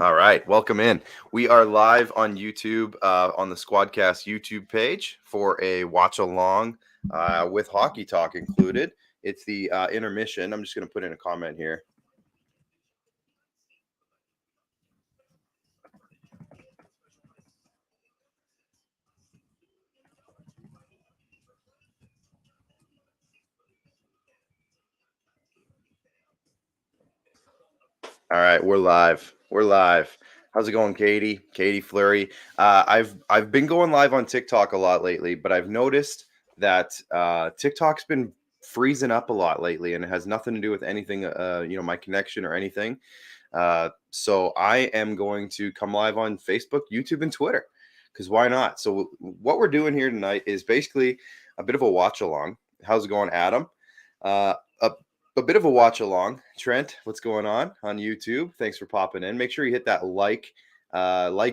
All right, welcome in. We are live on YouTube on the Squadcast YouTube page for a watch along with hockey talk included. It's the intermission. I'm just going to put in a comment here. All right, we're live. We're live. How's it going, Katie? Katie Fleury. I've been going live on TikTok a lot lately, but I've noticed that TikTok's been freezing up a lot lately, and it has nothing to do with anything, my connection or anything. So I am going to come live on Facebook, YouTube, and Twitter, because why not? So what we're doing here tonight is basically a bit of a watch along. How's it going, Adam? A bit of a watch along. Trent, what's going on YouTube? Thanks for popping in. Make sure you hit that like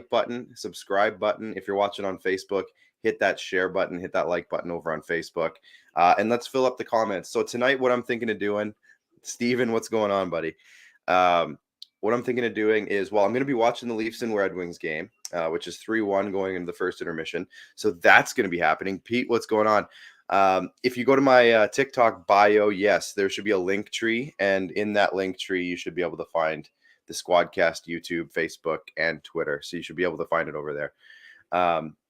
button, subscribe button. If you're watching on Facebook, hit that share button, hit that like button over on Facebook. And let's fill up the comments. So tonight, what I'm thinking of doing, Steven, what's going on, buddy? What I'm thinking of doing is, I'm going to be watching the Leafs and Red Wings game, which is 3-1 going into the first intermission. So that's going to be happening. Pete, what's going on? If you go to my TikTok bio, yes, there should be a link tree. And in that link tree, you should be able to find the Squadcast YouTube, Facebook, and Twitter. So you should be able to find it over there.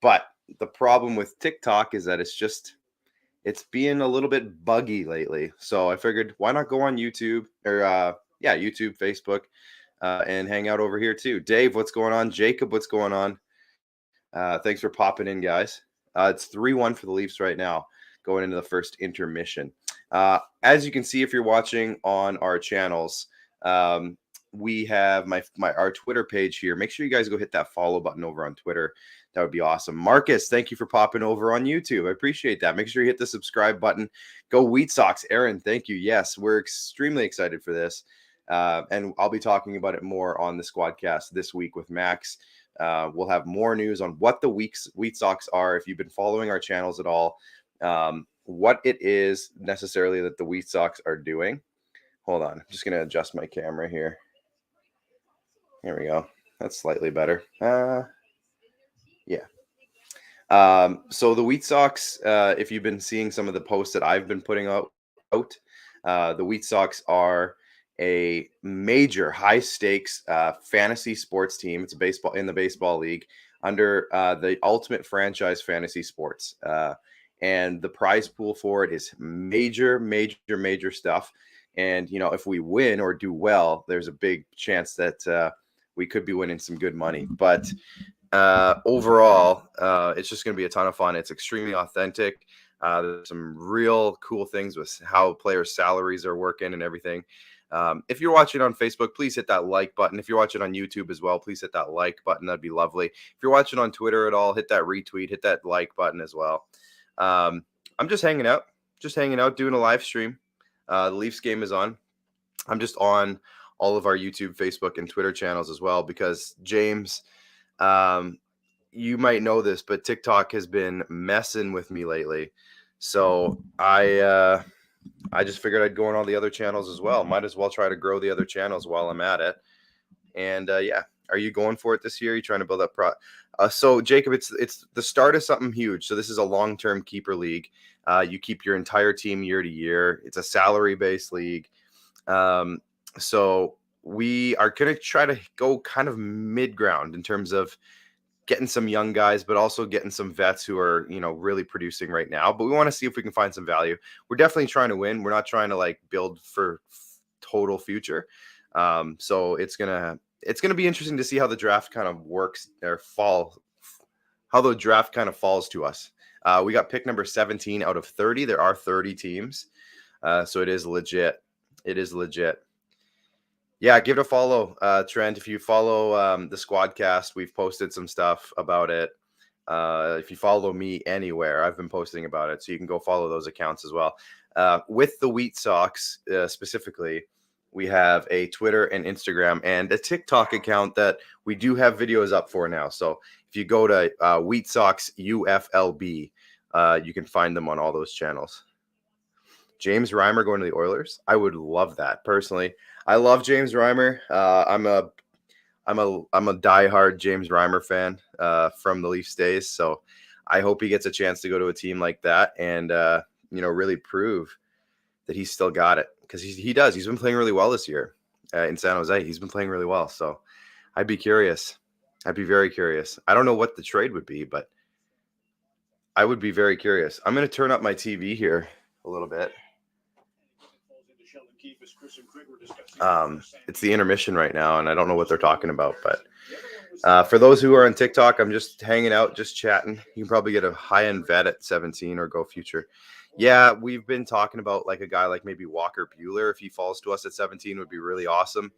But the problem with TikTok is that it's being a little bit buggy lately. So I figured, why not go on YouTube or YouTube, Facebook, and hang out over here too. Dave, what's going on? Jacob, what's going on? Thanks for popping in, guys. It's 3-1 for the Leafs right now, going into the first intermission. As you can see, if you're watching on our channels, we have our Twitter page here. Make sure you guys go hit that follow button over on Twitter. That would be awesome. Marcus, thank you for popping over on YouTube. I appreciate that. Make sure you hit the subscribe button. Go Wheat Sox. Aaron, thank you. Yes, we're extremely excited for this. And I'll be talking about it more on the Squadcast this week with Max. We'll have more news on what the Wheat Sox are. If you've been following our channels at all, what it is necessarily that the Wheat Sox are doing. Hold on. I'm just going to adjust my camera here. Here we go. That's slightly better. Yeah. So the Wheat Sox, if you've been seeing some of the posts that I've been putting out, the Wheat Sox are a major high stakes fantasy sports team. It's in the baseball league under the Ultimate Franchise Fantasy Sports. And the prize pool for it is major stuff. And, if we win or do well, there's a big chance that we could be winning some good money. But overall, it's just going to be a ton of fun. It's extremely authentic. There's some real cool things with how players' salaries are working and everything. If you're watching on Facebook, please hit that like button. If you're watching on YouTube as well, please hit that like button. That'd be lovely. If you're watching on Twitter at all, hit that retweet, hit that like button as well. I'm just hanging out, doing a live stream. The Leafs game is on. I'm just on all of our YouTube, Facebook, and Twitter channels as well because James, you might know this, but TikTok has been messing with me lately. So I just figured I'd go on all the other channels as well. Might as well try to grow the other channels while I'm at it. And are you going for it this year? Are you trying to build up so Jacob, it's the start of something huge. So this is a long-term keeper league. You keep your entire team year to year. It's a salary-based league. So we are going to try to go kind of mid-ground in terms of getting some young guys, but also getting some vets who are, really producing right now. But we want to see if we can find some value. We're definitely trying to win. We're not trying to build for total future. So it's gonna be interesting to see how the draft kind of works or how the draft kind of falls to us. We got pick number 17 out of 30. There are 30 teams. So it is legit. Yeah, give it a follow, Trent. If you follow the Squadcast, we've posted some stuff about it. If you follow me anywhere, I've been posting about it. So you can go follow those accounts as well. With the Wheat Sox specifically, we have a Twitter and Instagram and a TikTok account that we do have videos up for now. So if you go to Wheat Sox UFLB, you can find them on all those channels. James Reimer going to the Oilers. I would love that personally. I love James Reimer. I'm a diehard James Reimer fan from the Leafs days, so I hope he gets a chance to go to a team like that and really prove that he's still got it, because he does. He's been playing really well this year in San Jose. He's been playing really well, so I'd be curious. I'd be very curious. I don't know what the trade would be, but I would be very curious. I'm going to turn up my TV here a little bit. It's the intermission right now, and I don't know what they're talking about, but for those who are on TikTok, I'm just hanging out, just chatting. You can probably get a high-end vet at 17 or go future. Yeah, we've been talking about like a guy like maybe Walker Buehler. If he falls to us at 17 would be really awesome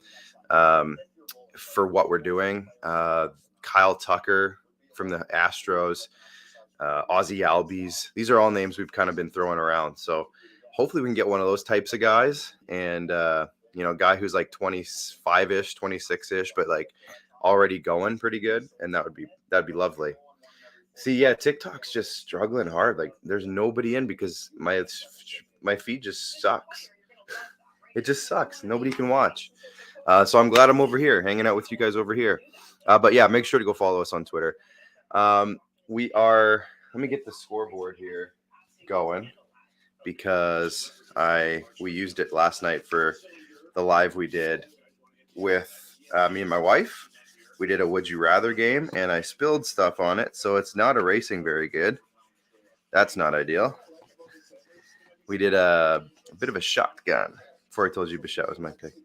for what we're doing. Kyle Tucker from the Astros, Ozzie Albies. These are all names we've kind of been throwing around. So hopefully we can get one of those types of guys, and guy who's like 25-ish, 26-ish, but like already going pretty good, and that'd be lovely. See, yeah, TikTok's just struggling hard. Like there's nobody in because my feed just sucks. It just sucks. Nobody can watch. So I'm glad I'm over here hanging out with you guys over here. But yeah, make sure to go follow us on Twitter. Let me get the scoreboard here going, because we used it last night for the live we did with me and my wife. We did a Would You Rather game, and I spilled stuff on it, so it's not erasing very good. That's not ideal. We did a bit of a shotgun before I told you Bouchard was my pick.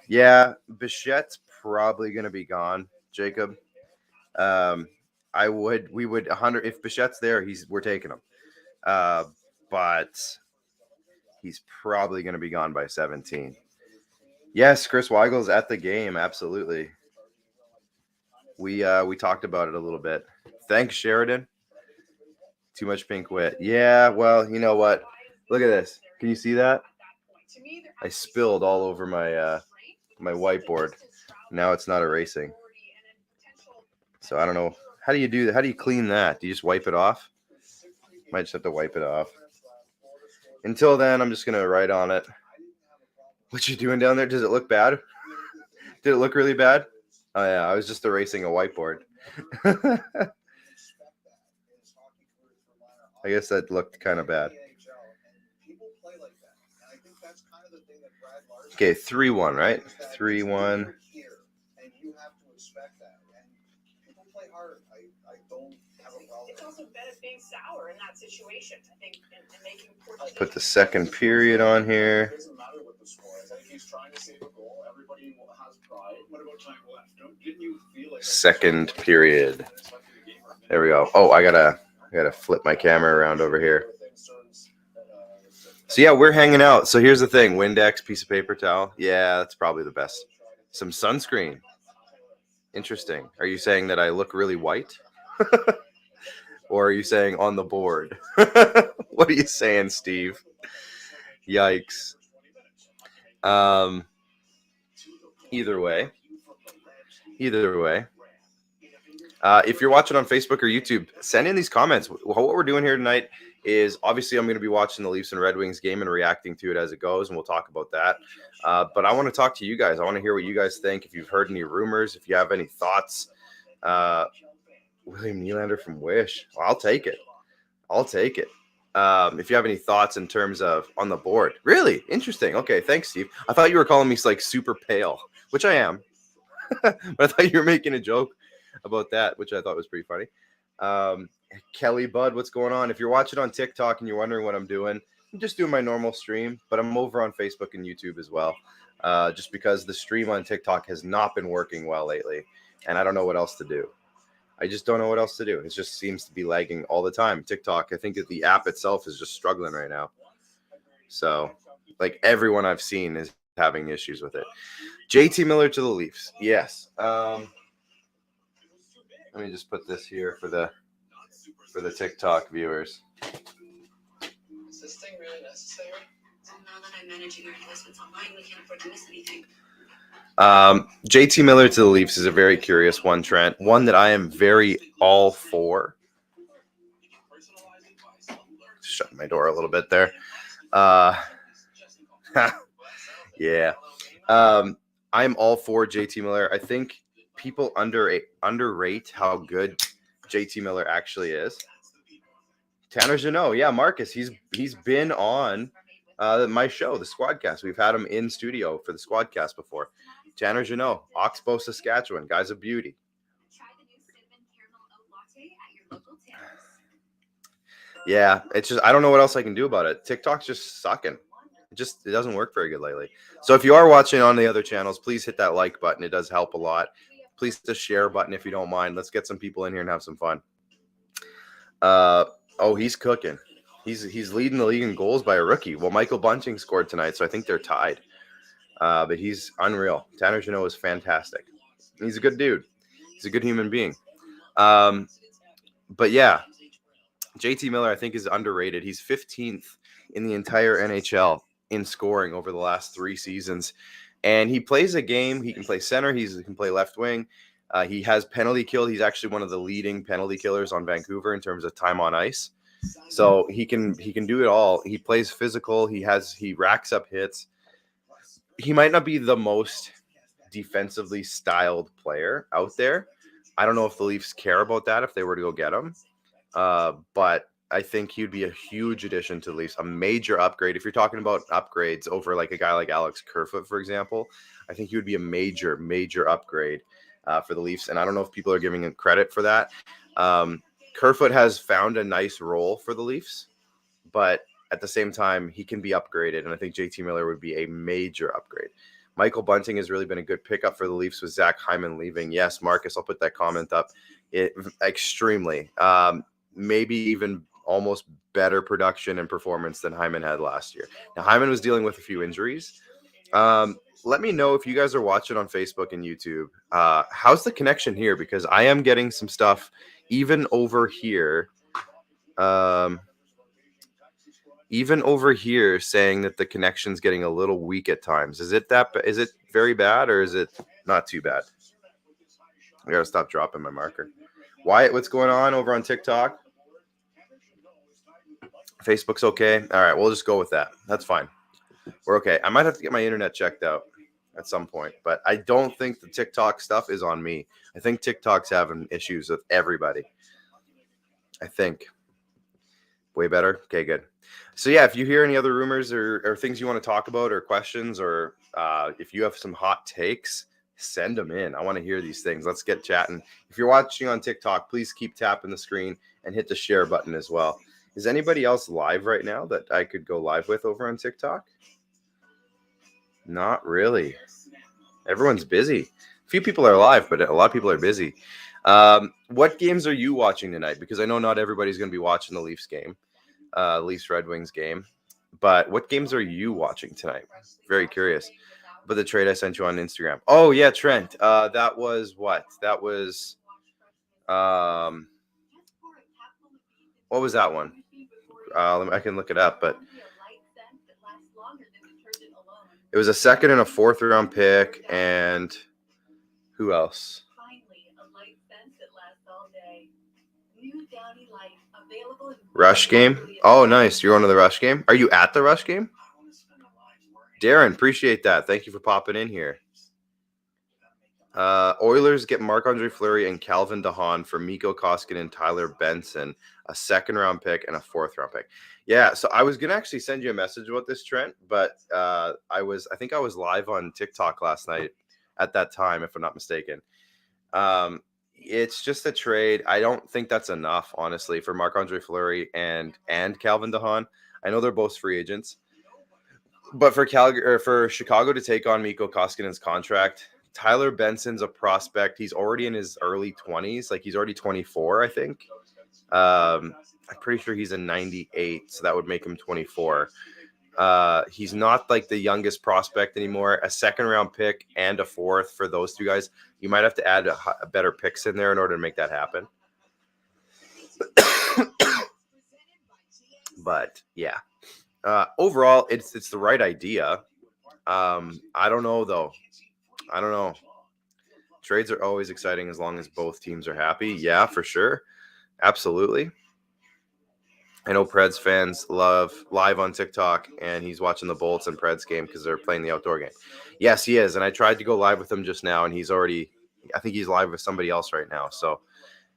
Yeah, Bouchard's probably going to be gone, Jacob. We would 100 if Bouchard's there. We're taking him, but he's probably going to be gone by 17. Yes, Chris Weigel's at the game. Absolutely. We talked about it a little bit. Thanks, Sheridan. Too much pink wit. Yeah, well, you know what? Look at this. Can you see that? I spilled all over my my whiteboard. Now it's not erasing. So I don't know. How do you do that? How do you clean that? Do you just wipe it off? Might just have to wipe it off. Until then, I'm just going to write on it. What you doing down there? Does it look bad? Did it look really bad? Oh, yeah. I was just erasing a whiteboard. I guess that looked kind of bad. Okay, 3-1, right? 3-1. Put the second period on here. Second period. There we go. Oh, I gotta flip my camera around over here. So yeah, we're hanging out. So here's the thing: Windex, piece of paper towel. Yeah, that's probably the best. Some sunscreen. Interesting. Are you saying that I look really white? Or are you saying on the board? What are you saying, Steve? Yikes. Either way. If you're watching on Facebook or YouTube, send in these comments. What we're doing here tonight is obviously I'm going to be watching the Leafs and Red Wings game and reacting to it as it goes, and we'll talk about that. But I want to talk to you guys. I want to hear what you guys think. If you've heard any rumors, if you have any thoughts. William Nylander from Wish. Well, I'll take it. If you have any thoughts in terms of on the board. Really? Interesting. Okay, thanks, Steve. I thought you were calling me like super pale, which I am. But I thought you were making a joke about that, which I thought was pretty funny. Kelly Bud, what's going on? If you're watching on TikTok and you're wondering what I'm doing, I'm just doing my normal stream, but I'm over on Facebook and YouTube as well. Just because the stream on TikTok has not been working well lately, and I don't know what else to do. I just don't know what else to do. It just seems to be lagging all the time. TikTok, I think that the app itself is just struggling right now. So, like everyone I've seen is having issues with it. JT Miller to the Leafs. Yes. Let me just put this here for the TikTok viewers. Is this thing really necessary? Now that I'm managing our investments online, we can't afford to miss anything. JT Miller to the Leafs is a very curious one, Trent. One that I am very all for. Shut my door a little bit there. Yeah. I'm all for JT Miller. I think people underrate how good JT Miller actually is. Tanner Janot, yeah, Marcus, he's been on my show, the Squadcast. We've had him in studio for the Squadcast before. Tanner Janot, Oxbow, Saskatchewan, guy's a beauty. Yeah, it's just I don't know what else I can do about it. TikTok's just sucking. It doesn't work very good lately. So if you are watching on the other channels, please hit that like button. It does help a lot. Please hit the share button if you don't mind. Let's get some people in here and have some fun. He's cooking. He's leading the league in goals by a rookie. Well, Michael Bunting scored tonight, so I think they're tied. But he's unreal. Tanner Janot is fantastic. He's a good dude. He's a good human being. But yeah, JT Miller, I think, is underrated. He's 15th in the entire NHL in scoring over the last 3 seasons. And he plays a game. He can play center. He can play left wing. He has penalty killed. He's actually one of the leading penalty killers on Vancouver in terms of time on ice. So he can do it all. He plays physical. He racks up hits. He might not be the most defensively styled player out there. I don't know if the Leafs care about that if they were to go get him. But I think he'd be a huge addition to the Leafs, a major upgrade. If you're talking about upgrades over like a guy like Alex Kerfoot, for example, I think he would be a major, major upgrade for the Leafs. And I don't know if people are giving him credit for that. Kerfoot has found a nice role for the Leafs, but at the same time, he can be upgraded. And I think JT Miller would be a major upgrade. Michael Bunting has really been a good pickup for the Leafs with Zach Hyman leaving. Yes, Marcus, I'll put that comment up. Extremely. Maybe even almost better production and performance than Hyman had last year. Now, Hyman was dealing with a few injuries. Let me know if you guys are watching on Facebook and YouTube. How's the connection here? Because I am getting some stuff even over here. Even over here saying that the connection's getting a little weak at times. Is it very bad or is it not too bad? I gotta stop dropping my marker. Wyatt, what's going on over on TikTok? Facebook's okay. All right, we'll just go with that. That's fine. We're okay. I might have to get my internet checked out at some point, but I don't think the TikTok stuff is on me. I think TikTok's having issues with everybody. I think. Way better? Okay, good. So yeah, if you hear any other rumors or things you want to talk about or questions or if you have some hot takes, send them in. I want to hear these things. Let's get chatting. If you're watching on TikTok, please keep tapping the screen and hit the share button as well. Is anybody else live right now that I could go live with over on TikTok? Not really. Everyone's busy. A few people are live, but a lot of people are busy. What games are you watching tonight? Because I know not everybody's going to be watching the Leafs game, Leafs Red Wings game. But what games are you watching tonight? Very curious. But the trade I sent you on Instagram. Oh yeah, Trent. That was what? That was. What was that one? I can look it up, but it was a 2nd and a 4th round pick, and who else? Rush game. Oh, nice. You're going to the Rush game. Are you at the Rush game? Darren, appreciate that. Thank you for popping in here. Oilers get Marc-Andre Fleury and Calvin DeHaan for Mikko Koskinen and Tyler Benson, a 2nd round pick and a 4th round pick. Yeah, so I was gonna actually send you a message about this, Trent, but I think I was live on TikTok last night at that time, if I'm not mistaken. It's just a trade. I don't think that's enough, honestly, for Marc-Andre Fleury and Calvin DeHaan. I know they're both free agents, but for Chicago to take on Mikko Koskinen's contract. Tyler Benson's a prospect. He's already in his early 20s. Like, he's already 24, I think. I'm pretty sure he's a 98, so that would make him 24. He's not like the youngest prospect anymore. A 2nd round pick and a 4th for those two guys. You might have to add a better picks in there in order to make that happen. But yeah, overall, it's the right idea. I don't know though. I don't know. Trades are always exciting as long as both teams are happy. Yeah, for sure. Absolutely. I know Preds fans love live on TikTok, and he's watching the Bolts and Preds game because they're playing the outdoor game. Yes, he is. And I tried to go live with him just now, and he's already I think he's live with somebody else right now. So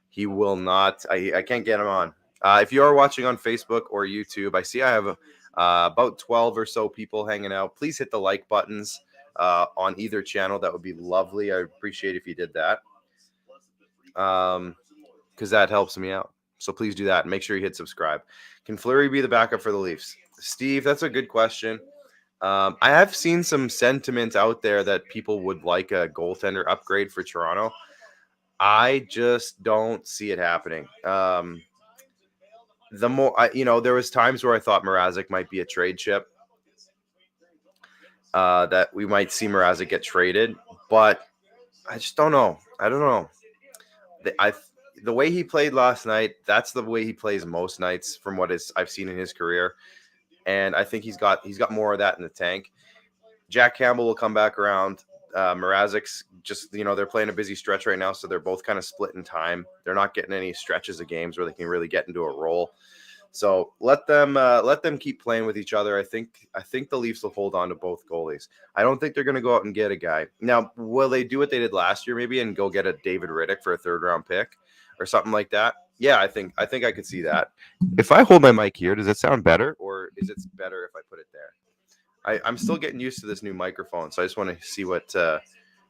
he will not. I can't get him on. If you are watching on Facebook or YouTube, I see I have about 12 or so people hanging out. Please hit the like buttons on either channel. That would be lovely. I appreciate if you did that. Because that helps me out. So please do that. And make sure you hit subscribe. Can Fleury be the backup for the Leafs? Steve, that's a good question. I have seen some sentiment out there that people would like a goaltender upgrade for Toronto. I just don't see it happening. There was times where I thought Mrazek might be a trade chip, that we might see Mrazek get traded, but I just don't know. I don't know. The way he played last night, that's the way he plays most nights from what I've seen in his career, and I think he's got more of that in the tank. Jack Campbell will come back around. Mrazek's just, they're playing a busy stretch right now, so they're both kind of split in time. They're not getting any stretches of games where they can really get into a role. So let them keep playing with each other. I think the Leafs will hold on to both goalies. I don't think they're going to go out and get a guy. Now, will they do what they did last year maybe and go get a David Riddick for a 3rd round pick or something like that? Yeah, I think I could see that. If I hold my mic here, does it sound better, or is it better if I put it there? I'm still getting used to this new microphone, so I just want to see what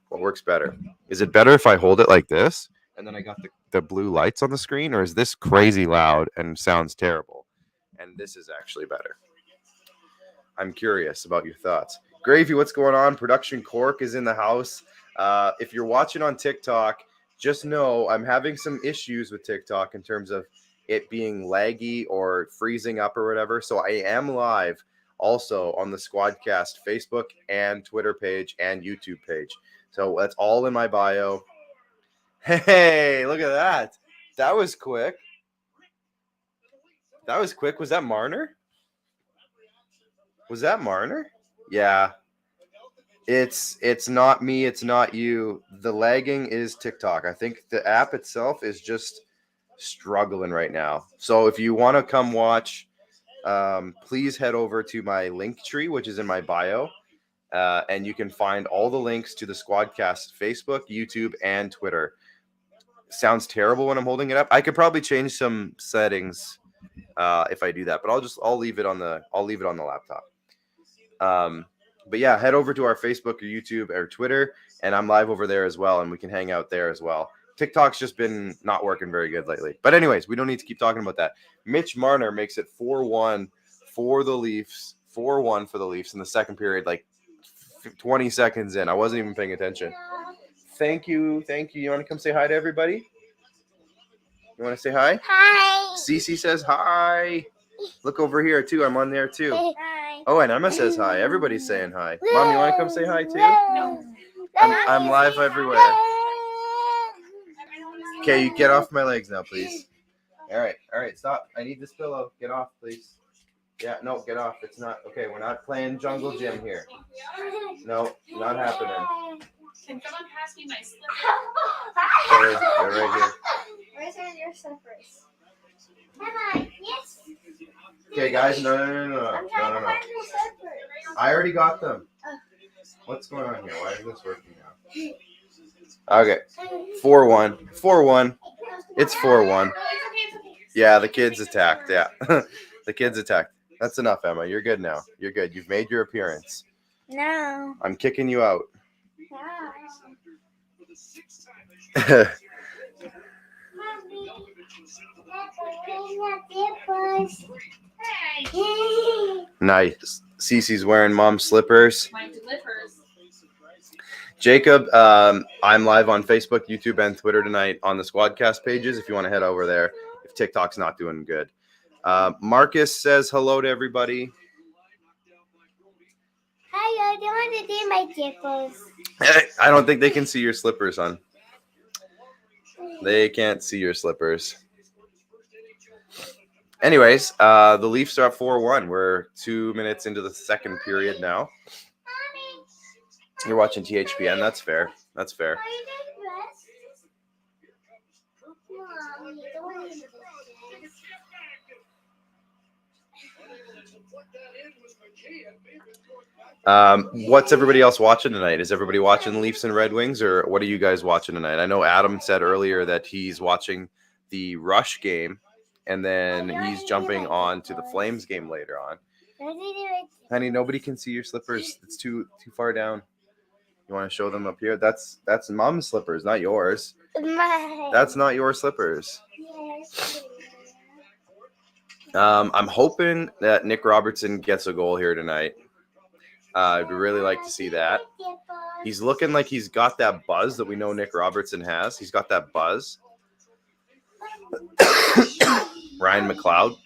works better. Is it better if I hold it like this, and then I got the blue lights on the screen, or is this crazy loud and sounds terrible? And this is actually better. I'm curious about your thoughts. Gravy, what's going on? Production Cork is in the house. If you're watching on TikTok, just know I'm having some issues with TikTok in terms of it being laggy or freezing up or whatever. So I am live also on the Squadcast Facebook and Twitter page and YouTube page. So that's all in my bio. Hey, look at that. That was quick. Was that Marner? Was that Marner? Yeah. It's not me. It's not you. The lagging is TikTok. I think the app itself is just struggling right now. So if you want to come watch, please head over to my link tree, which is in my bio. And you can find all the links to the Squadcast Facebook, YouTube, and Twitter. Sounds terrible when I'm holding it up. I could probably change some settings if I do that, but I'll leave it on the laptop. But yeah, head over to our Facebook or YouTube or Twitter, and I'm live over there as well, and we can hang out there as well. TikTok's just been not working very good lately. But anyways, we don't need to keep talking about that. Mitch Marner makes it 4-1 for the Leafs. 4-1 for the Leafs in the second period, like 20 seconds in. I wasn't even paying attention. Thank you. You want to come say hi to everybody? You want to say hi? Hi. Cece says hi. Look over here, too. I'm on there, too. Hi. Oh, and Emma says hi. Everybody's saying hi. Mom, you want to come say hi, too? No. I'm live everywhere. Okay, you get off my legs now, please. All right, stop. I need this pillow. Get off, please. Yeah, no, get off. It's not. Okay, we're not playing jungle gym here. No, not happening. Can someone pass me my slippers? They're right here. Where's your slippers? Emma, yes. Okay, guys, no. I'm trying to find your slippers. I already got them. What's going on here? Why isn't this working now? Okay, 4-1. 4-1. It's 4-1. Yeah, the kids attacked. Yeah, the kids attacked. That's enough, Emma. You're good now. You're good. You've made your appearance. No. I'm kicking you out. Nice. Cece's wearing mom's slippers. My slippers. Jacob, I'm live on Facebook, YouTube, and Twitter tonight on the Squadcast pages if you want to head over there if TikTok's not doing good. Marcus says hello to everybody. Hi, I don't want to do my slippers. I don't think they can see your slippers, hon. They can't see your slippers. Anyways, the Leafs are up 4-1. We're 2 minutes into the second period now. You're watching THPN. That's fair. That's fair. What's everybody else watching tonight? Is everybody watching Leafs and Red Wings, or what are you guys watching tonight? I know Adam said earlier that he's watching the Rush game, and then he's jumping on to the Flames game later on. Honey, nobody can see your slippers. It's too far down. You want to show them up here? That's Mom's slippers, not yours. That's not your slippers. I'm hoping that Nick Robertson gets a goal here tonight. I'd really like to see that. He's looking like he's got that buzz that we know Nick Robertson has. He's got that buzz. Ryan McLeod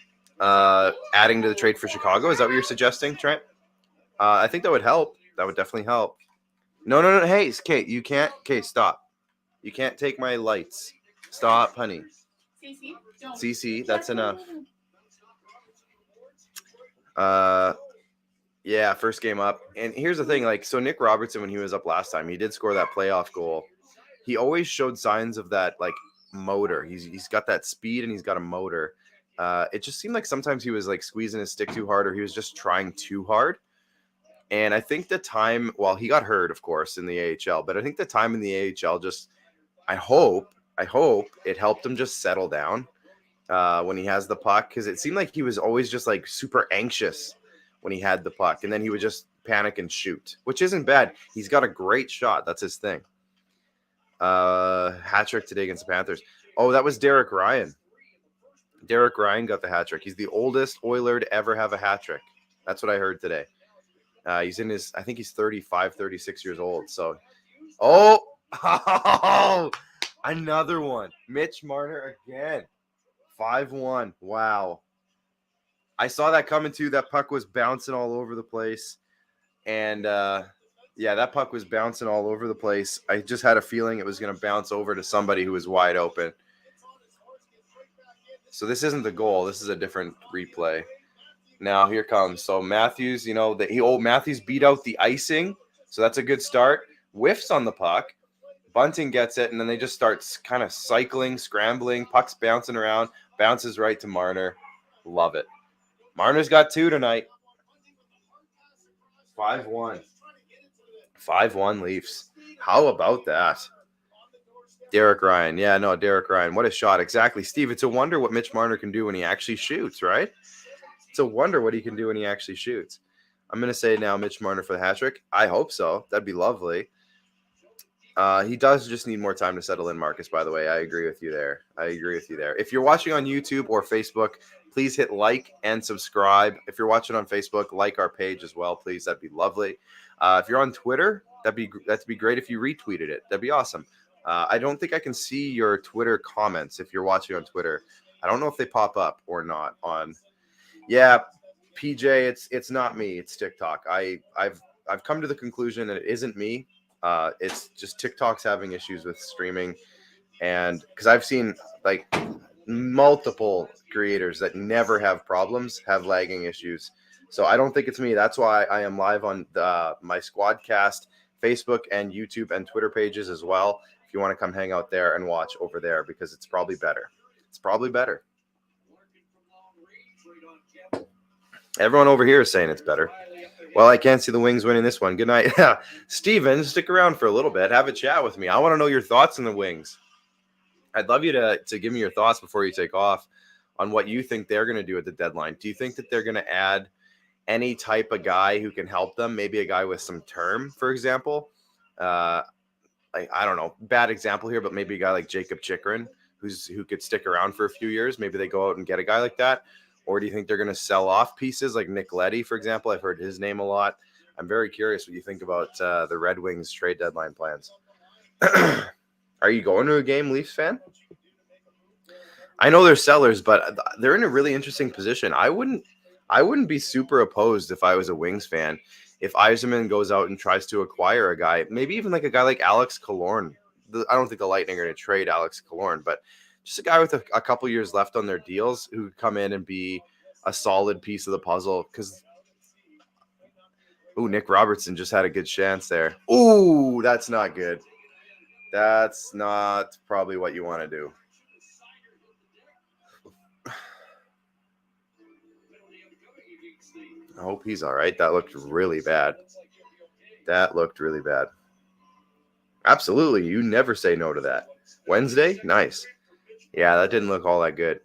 adding to the trade for Chicago. Is that what you're suggesting, Trent? I think that would help. That would definitely help. No. Hey, Kate, you can't. Kate, stop. You can't take my lights. Stop, honey. CC, that's enough. Yeah, first game up. And here's the thing, so Nick Robertson, when he was up last time, he did score that playoff goal. He always showed signs of that, motor. He's got that speed and he's got a motor. It just seemed like sometimes he was, squeezing his stick too hard, or he was just trying too hard. And I think the time, well, he got hurt, of course, in the AHL, but I think the time in the AHL just, I hope it helped him just settle down when he has the puck, because it seemed like he was always just, super anxious when he had the puck, and then he would just panic and shoot, which isn't bad. He's got a great shot. That's his thing. Hat trick today against the Panthers. Oh, that was Derek Ryan. Derek Ryan got the hat trick. He's the oldest Oiler to ever have a hat trick. That's what I heard today. He's in his, I think he's 35, 36 years old. So, another one. Mitch Marner again. 5-1. Wow. I saw that coming too. That puck was bouncing all over the place. And that puck was bouncing all over the place. I just had a feeling it was going to bounce over to somebody who was wide open. So this isn't the goal. This is a different replay. Now here comes. So Matthews, Matthews beat out the icing. So that's a good start. Whiffs on the puck. Bunting gets it, and then they just start kind of cycling, scrambling. Puck's bouncing around. Bounces right to Marner. Love it. Marner's got 2 tonight. 5-1. 5-1 Leafs. How about that? Derek Ryan. Yeah, no, Derek Ryan. What a shot. Exactly. Steve, it's a wonder what Mitch Marner can do when he actually shoots, right? It's a wonder what he can do when he actually shoots. I'm going to say now Mitch Marner for the hat trick. I hope so. That'd be lovely. He does just need more time to settle in, Marcus, by the way. I agree with you there. If you're watching on YouTube or Facebook, please hit like and subscribe. If you're watching on Facebook, like our page as well, please. That'd be lovely. If you're on Twitter, that'd be great if you retweeted it. That'd be awesome. I don't think I can see your Twitter comments if you're watching on Twitter. I don't know if they pop up or not on. Yeah, PJ, it's not me. It's TikTok. I've come to the conclusion that it isn't me. It's just TikTok's having issues with streaming, and because I've seen multiple creators that never have problems have lagging issues. So I don't think it's me. That's why I am live on my Squadcast Facebook and YouTube and Twitter pages as well. If you want to come hang out there and watch over there, because it's probably better. Everyone over here is saying it's better. Well, I can't see the Wings winning this one. Good night. Steven, stick around for a little bit. Have a chat with me. I want to know your thoughts on the Wings. I'd love you to give me your thoughts before you take off on what you think they're going to do at the deadline. Do you think that they're going to add any type of guy who can help them? Maybe a guy with some term, for example. I don't know. Bad example here, but maybe a guy like Jacob Chikrin who could stick around for a few years. Maybe they go out and get a guy like that. Or do you think they're going to sell off pieces like Nick Leddy, for example? I've heard his name a lot. I'm very curious what you think about the Red Wings trade deadline plans. Are you going to a game, Leafs fan? I know they're sellers, but they're in a really interesting position. I wouldn't be super opposed if I was a Wings fan. If Yzerman goes out and tries to acquire a guy, maybe even a guy like Alex Killorn. I don't think the Lightning are going to trade Alex Killorn, but just a guy with a couple years left on their deals who could come in and be a solid piece of the puzzle. Because, Nick Robertson just had a good chance there. Ooh, that's not good. That's not probably what you want to do. I hope he's all right. That looked really bad. Absolutely. You never say no to that. Wednesday? Nice. Yeah, that didn't look all that good.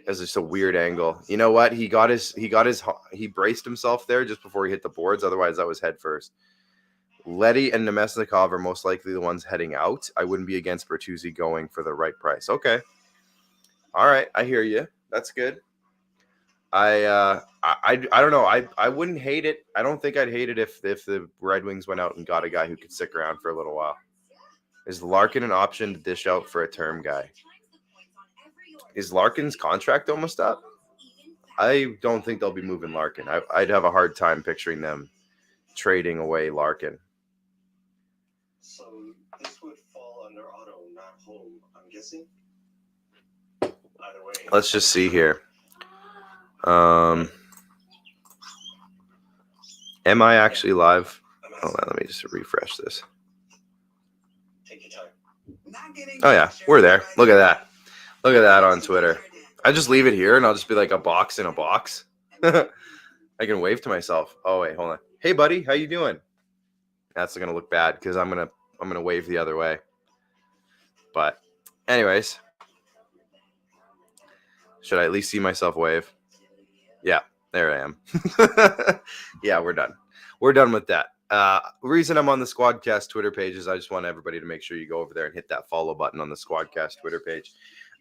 That's just a weird angle. You know what? He braced himself there just before he hit the boards. Otherwise, that was head first. Letty and Nemesnikov are most likely the ones heading out. I wouldn't be against Bertuzzi going for the right price. Okay. All right. I hear you. That's good. I don't know. I wouldn't hate it. I don't think I'd hate it if the Red Wings went out and got a guy who could stick around for a little while. Is Larkin an option to dish out for a term guy? Is Larkin's contract almost up? I don't think they'll be moving Larkin. I'd have a hard time picturing them trading away Larkin. So this would fall under auto, not home, I'm guessing. Either way. Let's just see here. Am I actually live? Hold on, let me just refresh this. Take your time. Oh yeah, we're there. Look at that. Look at that on Twitter. I just leave it here and I'll just be like a box in a box. I can wave to myself. Oh wait, hold on. Hey buddy, how you doing? That's gonna look bad because I'm gonna wave the other way. But anyways, should I at least see myself wave? Yeah, there I am. Yeah, we're done. We're done with that. The reason I'm on the Squadcast Twitter page is I just want everybody to make sure you go over there and hit that follow button on the Squadcast Twitter page.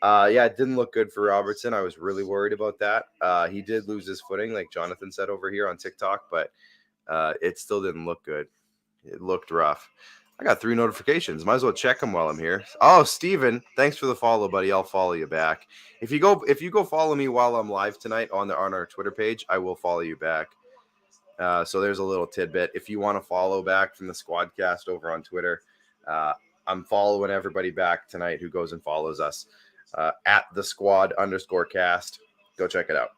Yeah, it didn't look good for Robertson. I was really worried about that. He did lose his footing, like Jonathan said over here on TikTok, but it still didn't look good. It looked rough. I got 3 notifications. Might as well check them while I'm here. Oh, Steven, thanks for the follow, buddy. I'll follow you back. If you go follow me while I'm live tonight on our Twitter page, I will follow you back. So there's a little tidbit. If you want to follow back from the Squadcast over on Twitter, I'm following everybody back tonight who goes and follows us at the @squad_cast. Go check it out.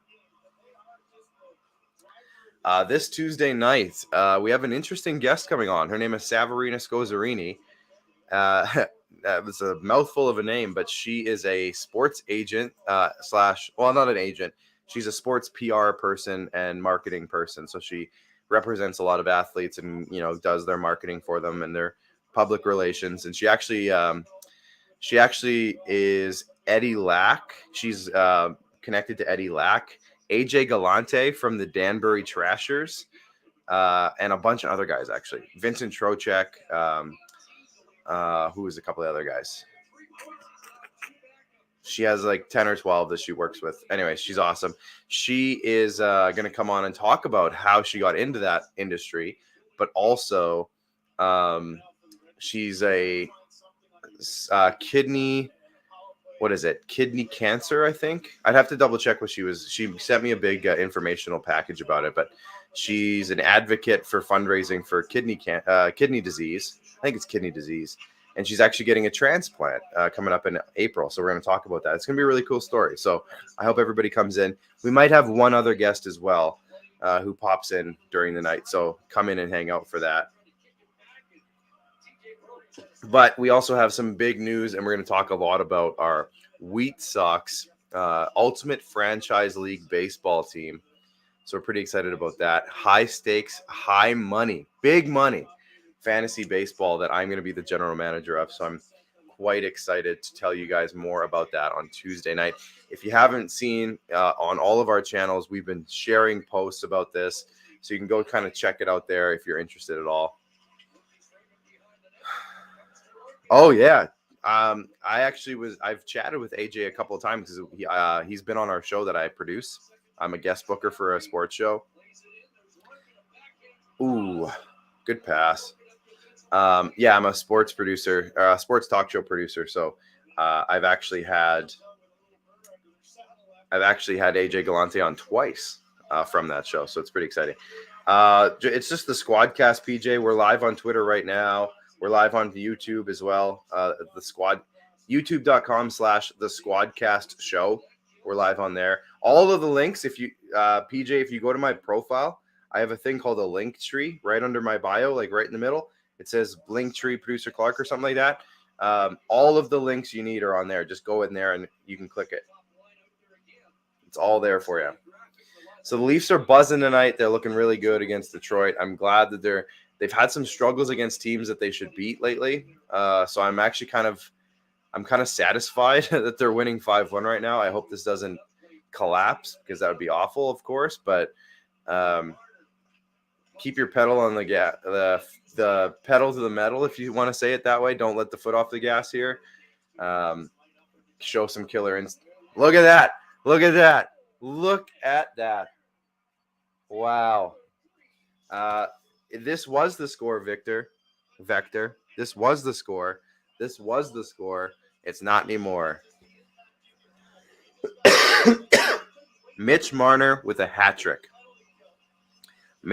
This Tuesday night, we have an interesting guest coming on. Her name is Savarina Scosarini. That was a mouthful of a name, but she is a sports agent not an agent. She's a sports PR person and marketing person. So she represents a lot of athletes and, does their marketing for them and their public relations. And she actually is Eddie Lack. She's connected to Eddie Lack, AJ Galante from the Danbury Trashers, and a bunch of other guys, actually. Vincent Trocheck, who is a couple of other guys. She has like 10 or 12 that she works with. Anyway, she's awesome. She is going to come on and talk about how she got into that industry, but also she's a kidney cancer, I think. I'd have to double check what she was. She sent me a big informational package about it, but she's an advocate for fundraising for kidney disease. I think it's kidney disease. And she's actually getting a transplant coming up in April. So we're going to talk about that. It's going to be a really cool story. So I hope everybody comes in. We might have one other guest as well who pops in during the night. So come in and hang out for that. But we also have some big news, and we're going to talk a lot about our Wheat Sox Ultimate Franchise League baseball team. So we're pretty excited about that. High stakes, high money, big money fantasy baseball that I'm going to be the general manager of. So I'm quite excited to tell you guys more about that on Tuesday night. If you haven't seen on all of our channels, we've been sharing posts about this. So you can go kind of check it out there if you're interested at all. Oh, yeah. I've chatted with AJ a couple of times because he's been on our show that I produce. I'm a guest booker for a sports show. Ooh, good pass. Yeah, I'm a sports producer, sports talk show producer. So I've actually had AJ Galante on twice from that show. So it's pretty exciting. It's just the Squadcast, PJ. We're live on Twitter right now. We're live on YouTube as well. YouTube.com/the Squadcast show. We're live on there. All of the links, if you, PJ, if you go to my profile, I have a thing called a link tree right under my bio, like right in the middle. It says Linktree Producer Clark or something like that. All of the links you need are on there. Just go in there and you can click it. It's all there for you. So the Leafs are buzzing tonight. They're looking really good against Detroit. I'm glad that they've had some struggles against teams that they should beat lately. So I'm actually kind of satisfied that they're winning 5-1 right now. I hope this doesn't collapse because that would be awful, of course. But keep your pedal on the gas, the pedal to the metal, if you want to say it that way. Don't let the foot off the gas here. Show some killer instinct. Look at that. Look at that. Look at that. Wow. This was the score, Vector. This was the score. It's not anymore. Mitch Marner with a hat trick. I'm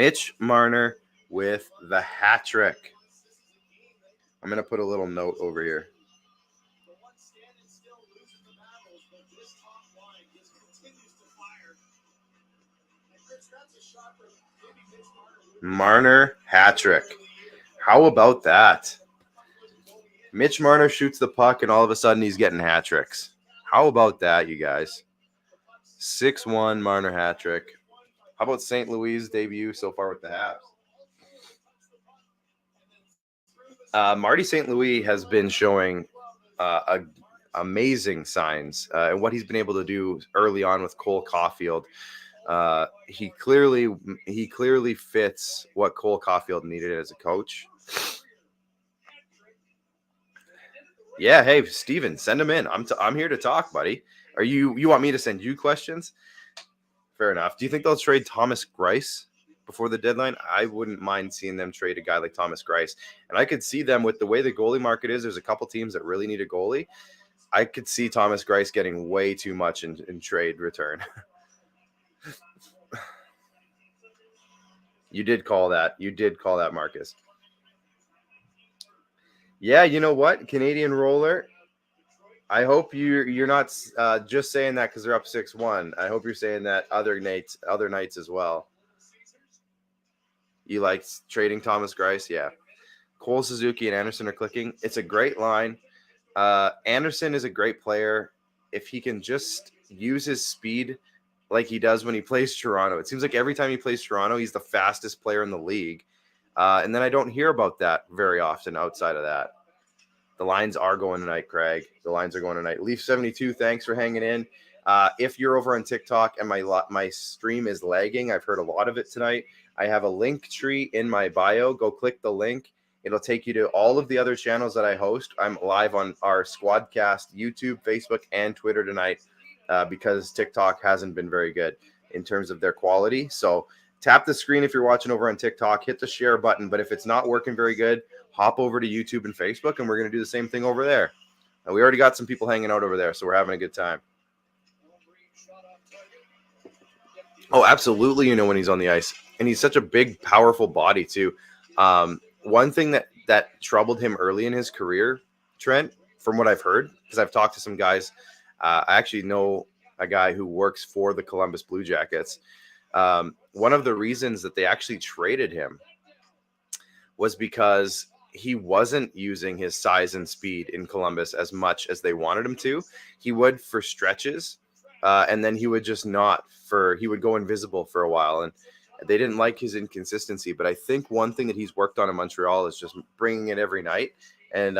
going to put a little note over here. Marner hat trick. How about that? Mitch Marner shoots the puck, and all of a sudden he's getting hat tricks. How about that, you guys? 6-1 Marner hat trick. How about St. Louis' debut so far with the Habs? Marty St. Louis has been showing amazing signs, and what he's been able to do early on with Cole Caulfield. He clearly fits what Cole Caulfield needed as a coach. Yeah, hey Steven, send him in. I'm here to talk, buddy. Are you want me to send you questions? Fair enough. Do you think they'll trade Thomas Greiss before the deadline? I wouldn't mind seeing them trade a guy like Thomas Greiss, and I could see them with the way the goalie market is. There's a couple teams that really need a goalie. I could see Thomas Greiss getting way too much in trade return. You did call that, Marcus. Yeah, you know what, Canadian Roller? I hope you're not just saying that because they're up 6-1. I hope you're saying that other nights as well. You like trading Thomas Greiss? Yeah. Cole Suzuki and Anderson are clicking. It's a great line. Anderson is a great player if he can just use his speed like he does when he plays Toronto. It seems like every time he plays Toronto, he's the fastest player in the league. And then I don't hear about that very often outside of that. The lines are going tonight, Craig. The lines are going tonight. Leaf 72, thanks for hanging in. If you're over on TikTok and my stream is lagging, I've heard a lot of it tonight. I have a link tree in my bio. Go click the link. It'll take you to all of the other channels that I host. I'm live on our Squadcast, YouTube, Facebook, and Twitter tonight because TikTok hasn't been very good in terms of their quality. So tap the screen if you're watching over on TikTok. Hit the share button. But if it's not working very good, hop over to YouTube and Facebook, and we're going to do the same thing over there. And we already got some people hanging out over there, so we're having a good time. Oh, absolutely, you know, when he's on the ice. And he's such a big, powerful body, too. One thing that troubled him early in his career, Trent, from what I've heard, because I've talked to some guys. I actually know a guy who works for the Columbus Blue Jackets. One of the reasons that they actually traded him was because he wasn't using his size and speed in Columbus as much as they wanted him to. He would for stretches, and then he would just he would go invisible for a while, and they didn't like his inconsistency. But I think one thing that he's worked on in Montreal is just bringing it every night, and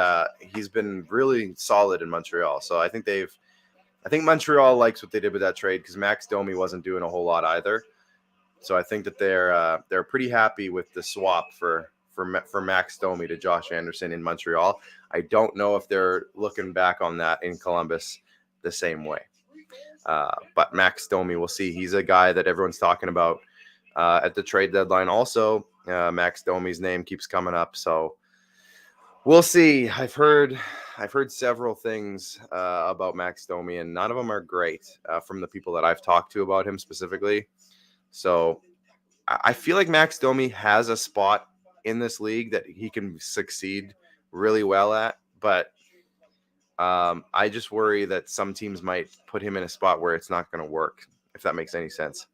he's been really solid in Montreal. So I think Montreal likes what they did with that trade because Max Domi wasn't doing a whole lot either. So I think that they're pretty happy with the swap for Max Domi to Josh Anderson in Montreal. I don't know if they're looking back on that in Columbus the same way. But Max Domi, we'll see. He's a guy that everyone's talking about at the trade deadline. Also, Max Domi's name keeps coming up, so we'll see. I've heard several things about Max Domi, and none of them are great from the people that I've talked to about him specifically. So I feel like Max Domi has a spot in this league that he can succeed really well at, but I just worry that some teams might put him in a spot where it's not going to work, if that makes any sense.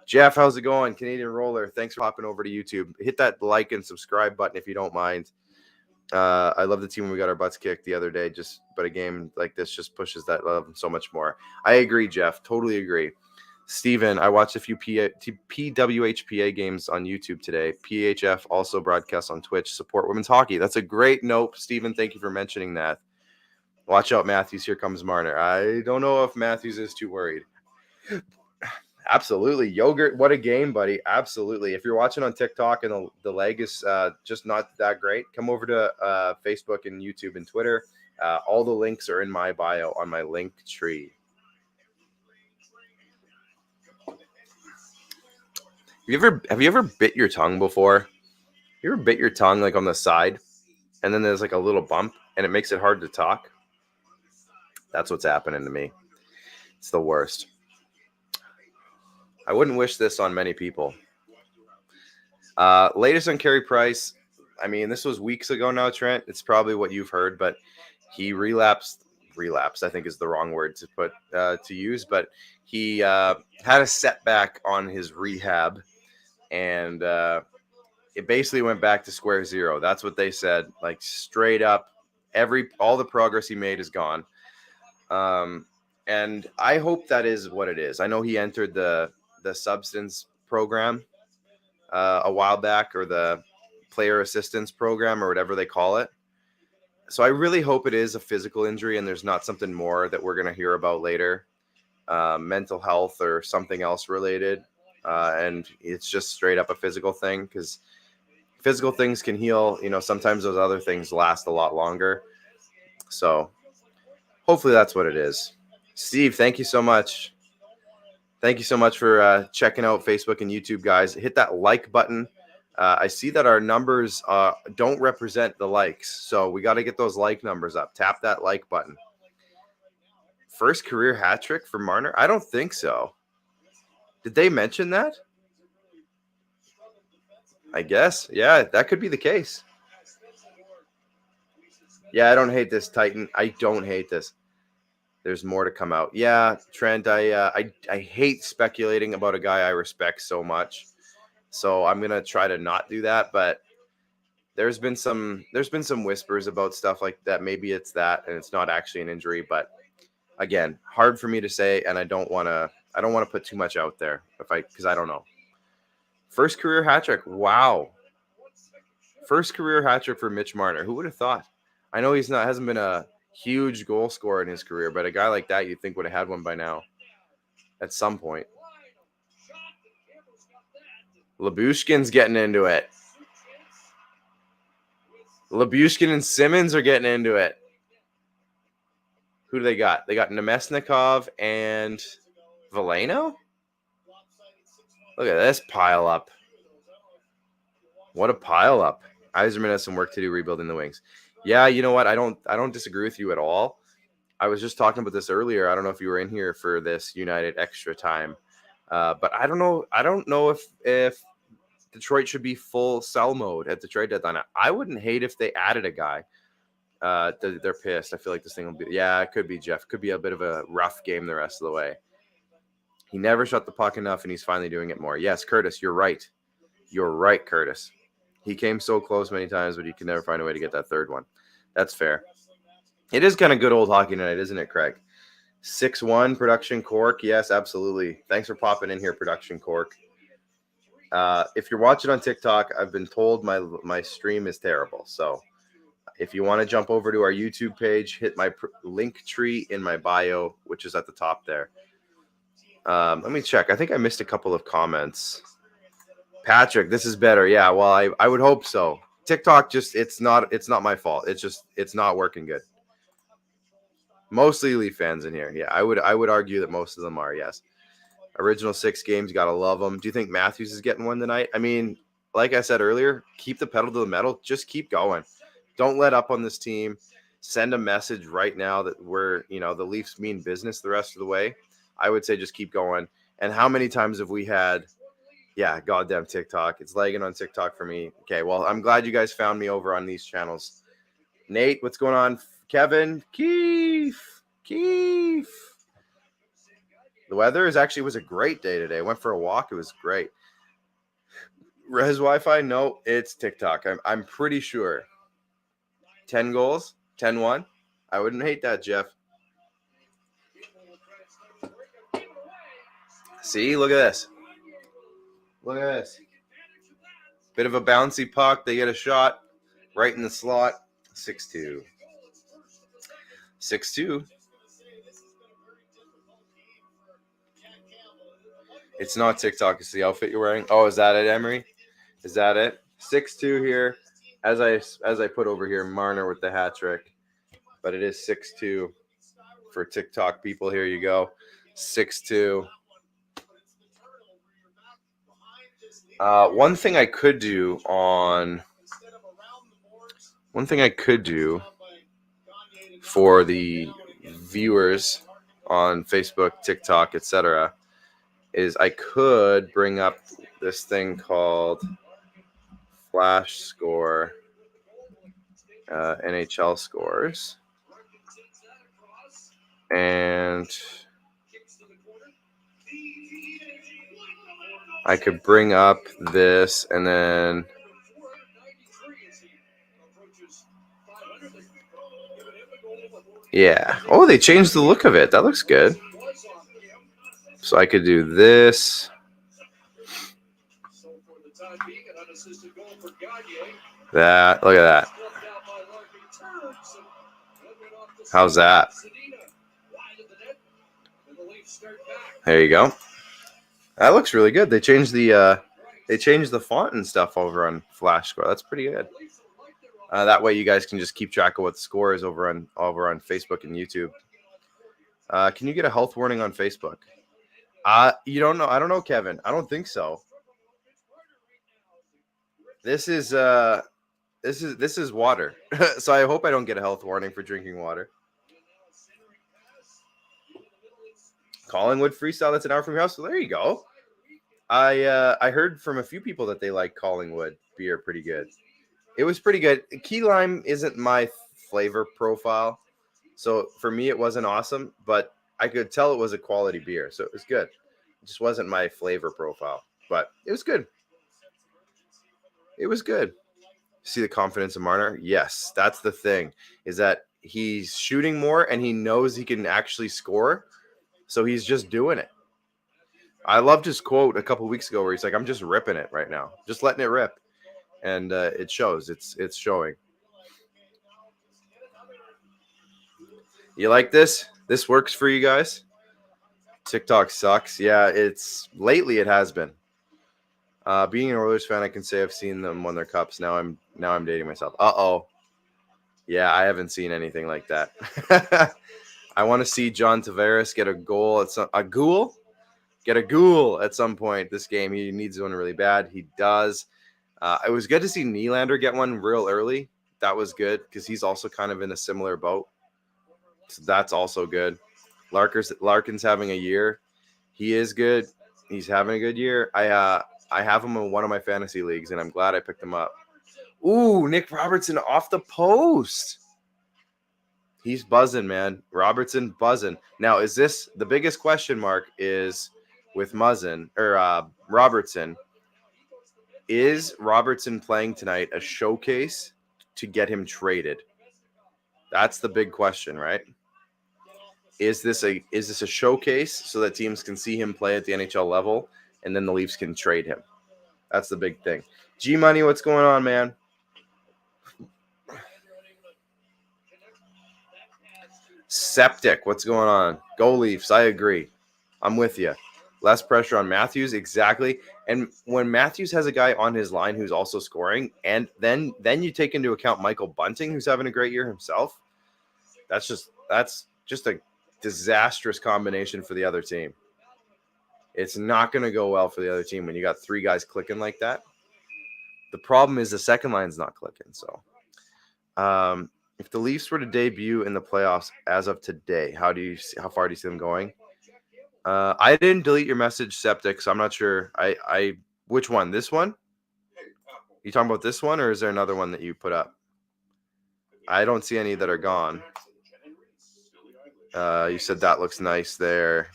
Jeff, how's it going? Canadian Roller, thanks for hopping over to YouTube. Hit that like and subscribe button if you don't mind. I love the team when we got our butts kicked the other day, but a game like this just pushes that love so much more. I agree, Jeff. Totally agree. Steven, I watched a few PWHPA games on YouTube today. PHF also broadcasts on Twitch. Support women's hockey. That's a great note, Steven. Thank you for mentioning that. Watch out, Matthews. Here comes Marner. I don't know if Matthews is too worried. Absolutely. Yogurt, what a game, buddy. Absolutely. If you're watching on TikTok and the leg is just not that great, come over to Facebook and YouTube and Twitter. All the links are in my bio on my link tree. Have you ever bit your tongue before? You ever bit your tongue like on the side and then there's like a little bump and it makes it hard to talk? That's what's happening to me. It's the worst. I wouldn't wish this on many people. Latest on Carey Price. I mean, this was weeks ago now, Trent. It's probably what you've heard, but he relapsed, I think is the wrong word to use, but he had a setback on his rehab, and it basically went back to square zero. That's what they said, like straight up. All the progress he made is gone. And I hope that is what it is. I know he entered the substance program a while back, or the player assistance program, or whatever they call it. So I really hope it is a physical injury and there's not something more that we're going to hear about later, mental health or something else related. And it's just straight up a physical thing, because physical things can heal. Sometimes those other things last a lot longer. So hopefully that's what it is. Steve, thank you so much. Thank you so much for checking out Facebook and YouTube, guys. Hit that like button. I see that our numbers don't represent the likes, so we got to get those like numbers up. Tap that like button. First career hat trick for Marner? I don't think so. Did they mention that? I guess. Yeah, that could be the case. Yeah, I don't hate this, Titan. I don't hate this. There's more to come out. Yeah, Trent, I hate speculating about a guy I respect so much. So I'm going to try to not do that, but there's been some whispers about stuff like that. Maybe it's that and it's not actually an injury, but again, hard for me to say, and I don't want to put too much out there because I don't know. First career hat trick. Wow. First career hat trick for Mitch Marner. Who would have thought? I know hasn't been a huge goal scorer in his career, but a guy like that you'd think would have had one by now at some point. Labushkin's getting into it. Labushkin and Simmons are getting into it. Who do they got? They got Nemesnikov and Veleno? Look at this pile up. What a pile up. Yzerman has some work to do rebuilding the wings. Yeah, you know what? I don't disagree with you at all. I was just talking about this earlier. I don't know if you were in here for this United extra time. But I don't know. I don't know if Detroit should be full sell mode at the trade deadline. I wouldn't hate if they added a guy. They're pissed. I feel like this thing will be. Yeah, it could be Jeff. Could be a bit of a rough game the rest of the way. He never shot the puck enough, and he's finally doing it more. Yes, Curtis, you're right. You're right, Curtis. He came so close many times, but he can never find a way to get that third one. That's fair. It is kind of good old hockey tonight, isn't it, Craig? 6-1, Production Cork. Yes, absolutely. Thanks for popping in here, Production Cork. If you're watching on TikTok, I've been told my stream is terrible. So if you want to jump over to our YouTube page, hit my link tree in my bio, which is at the top there. Let me check. I think I missed a couple of comments. Patrick, this is better. Yeah, well, I would hope so. TikTok it's not my fault. It's not working good. Mostly Leaf fans in here. Yeah, I would argue that most of them are, yes. Original 6 games, gotta love them. Do you think Matthews is getting one tonight? I mean, like I said earlier, keep the pedal to the metal. Just keep going. Don't let up on this team. Send a message right now that we're, the Leafs mean business the rest of the way. I would say just keep going. And how many times have we had, goddamn TikTok. It's lagging on TikTok for me. Okay, well, I'm glad you guys found me over on these channels. Nate, what's going on? Kevin, Keith. The weather was a great day today. I went for a walk. It was great. Res Wi-Fi? No, it's TikTok. I'm pretty sure. 10 goals, 10-1. I wouldn't hate that, Jeff. See, look at this. Look at this. Bit of a bouncy puck. They get a shot right in the slot. 6-2. 6-2. It's not TikTok. It's the outfit you're wearing. Oh, is that it, Emery? Is that it? 6-2 here. As I put over here, Marner with the hat trick. But it is 6-2 for TikTok people. Here you go. 6-2. One thing I could do for the viewers on Facebook, TikTok, etc., is I could bring up this thing called Flash Score, NHL scores, and I could bring up this and then yeah. Oh, they changed the look of it. That looks good. So I could do this. That. Look at that. How's that? There you go. That looks really good. They changed the font and stuff over on Flash Score. That's pretty good. That way you guys can just keep track of what the score is over on Facebook and YouTube. Can you get a health warning on Facebook? You don't know. I don't know, Kevin. I don't think so. This is water. So I hope I don't get a health warning for drinking water. Collingwood freestyle. That's an hour from your house. So there you go. I heard from a few people that they like Collingwood beer pretty good. It was pretty good. Key lime isn't my flavor profile, so for me it wasn't awesome, but I could tell it was a quality beer, so it was good. It just wasn't my flavor profile, but it was good. It was good. See the confidence of Marner? Yes, that's the thing, is that he's shooting more and he knows he can actually score, so he's just doing it. I loved his quote a couple weeks ago where he's like, I'm just ripping it right now, just letting it rip. And it shows. It's showing. You like this? This works for you guys? TikTok sucks. Yeah, lately it has been. Being an Oilers fan, I can say I've seen them win their cups. Now I'm dating myself. Uh-oh. Yeah, I haven't seen anything like that. I want to see John Tavares get a goal get a goal at some point this game. He needs one really bad. He does. It was good to see Nylander get one real early. That was good because he's also kind of in a similar boat. So that's also good. Larkin's having a year. He is good. He's having a good year. I have him in one of my fantasy leagues, and I'm glad I picked him up. Ooh, Nick Robertson off the post. He's buzzing, man. Robertson buzzing. Now, is this the biggest question mark is with Robertson? Is Robertson playing tonight a showcase to get him traded? That's the big question, right? Is this a showcase so that teams can see him play at the NHL level and then the Leafs can trade him? That's the big thing. G Money, what's going on, man? Septic, what's going on? Go Leafs. I agree. I'm with you. Less pressure on Matthews, exactly. And when Matthews has a guy on his line who's also scoring, and then you take into account Michael Bunting, who's having a great year himself, that's just a disastrous combination for the other team. It's not going to go well for the other team when you got three guys clicking like that. The problem is the second line's not clicking. So, if the Leafs were to debut in the playoffs as of today, how far do you see them going? I didn't delete your message, Septic, so I'm not sure. Which one? This one? You talking about this one, or is there another one that you put up? I don't see any that are gone. You said that looks nice there.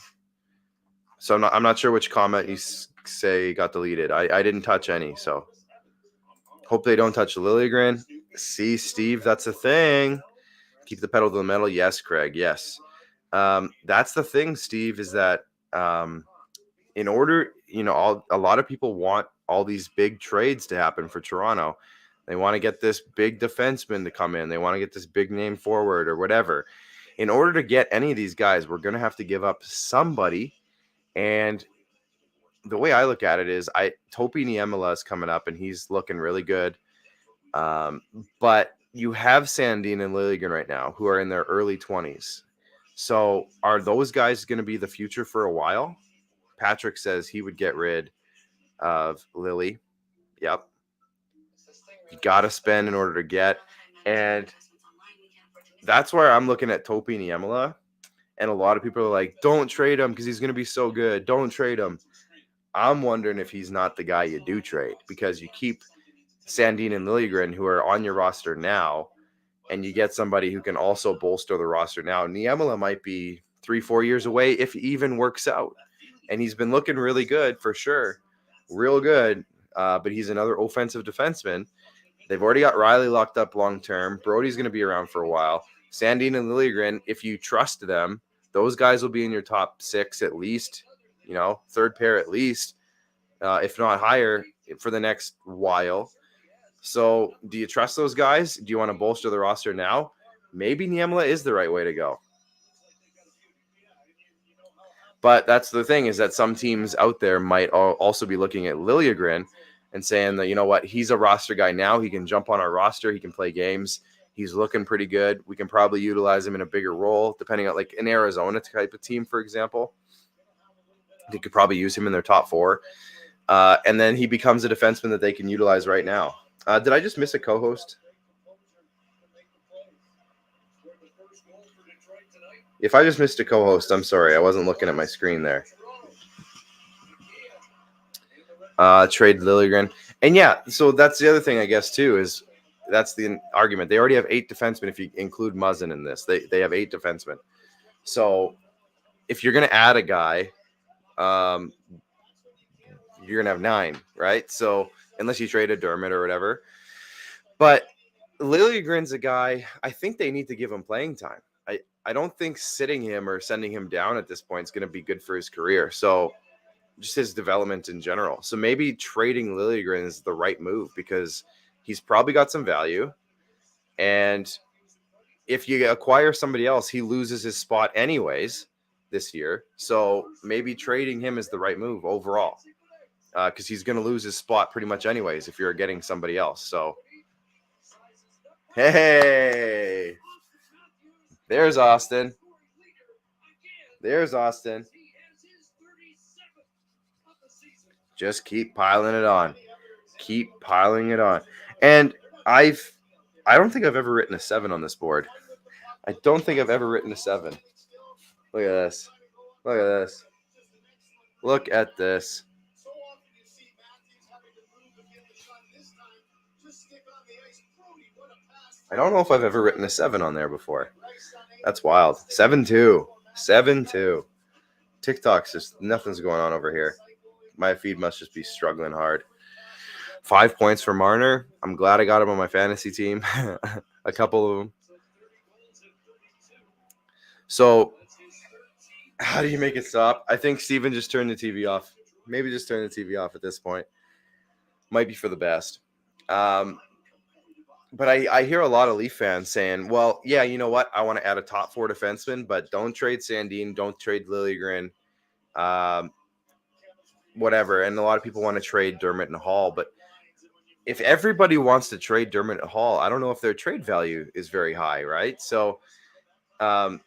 So I'm not sure which comment you say got deleted. I didn't touch any, so hope they don't touch Liljegren. See, Steve, that's the thing. Keep the pedal to the metal. Yes, Craig. Yes. That's the thing, Steve, is that in order, a lot of people want all these big trades to happen for Toronto. They want to get this big defenseman to come in. They want to get this big name forward or whatever. In order to get any of these guys, we're going to have to give up somebody. And the way I look at it is Topi Niemela is coming up and he's looking really good. But you have Sandin and Liljegren right now who are in their early 20s. So are those guys going to be the future for a while? Patrick says he would get rid of Lily. Yep. You got to spend in order to get. And that's where I'm looking at Topi Niemela. And a lot of people are like, don't trade him because he's going to be so good. Don't trade him. I'm wondering if he's not the guy you do trade, because you keep Sandin and Liljegren, who are on your roster now, and you get somebody who can also bolster the roster now. Niemela might be 3-4 years away if he even works out. And he's been looking really good for sure. Real good. But he's another offensive defenseman. They've already got Riley locked up long-term. Brody's going to be around for a while. Sandin and Liljegren, if you trust them, those guys will be in your top 6 at least, third pair at least, if not higher for the next while. So do you trust those guys? Do you want to bolster the roster now? Maybe Niemela is the right way to go. But that's the thing, is that some teams out there might also be looking at Liljegren and saying that, you know what, he's a roster guy now. He can jump on our roster. He can play games. He's looking pretty good. We can probably utilize him in a bigger role, depending on like an Arizona type of team, for example. They could probably use him in their top 4. And then he becomes a defenseman that they can utilize right now. Did I just miss a co-host? If I just missed a co-host, I'm sorry. I wasn't looking at my screen there. Trade Liljegren. And yeah, so that's the other thing, I guess, too, is that's the argument. They already have 8 defensemen if you include Muzzin in this. They have 8 defensemen. So if you're going to add a guy, you're going to have 9, right? So unless you trade a Dermott or whatever. But Liljegren's a guy, I think they need to give him playing time. I don't think sitting him or sending him down at this point is going to be good for his career. So just his development in general. So maybe trading Liljegren is the right move, because he's probably got some value. And if you acquire somebody else, he loses his spot anyways this year. So maybe trading him is the right move overall, because he's going to lose his spot pretty much anyways if you're getting somebody else. So, hey, there's Austin. There's Austin. Just keep piling it on. Keep piling it on. And I don't think I've ever written a 7 on this board. I don't think I've ever written a 7. Look at this. Look at this. Look at this. I don't know if I've ever written a 7 on there before. That's wild. 7-2. 7-2. TikTok's just, nothing's going on over here. My feed must just be struggling hard. 5 points for Marner. I'm glad I got him on my fantasy team. A couple of them. So, how do you make it stop? I think Steven just turned the TV off. Maybe just turn the TV off at this point. Might be for the best. But I hear a lot of Leaf fans saying, well, yeah, you know what? I want to add a top 4 defenseman, but don't trade Sandin. Don't trade Liljegren. Whatever. And a lot of people want to trade Dermott and Hall. But if everybody wants to trade Dermott and Hall, I don't know if their trade value is very high, right? So the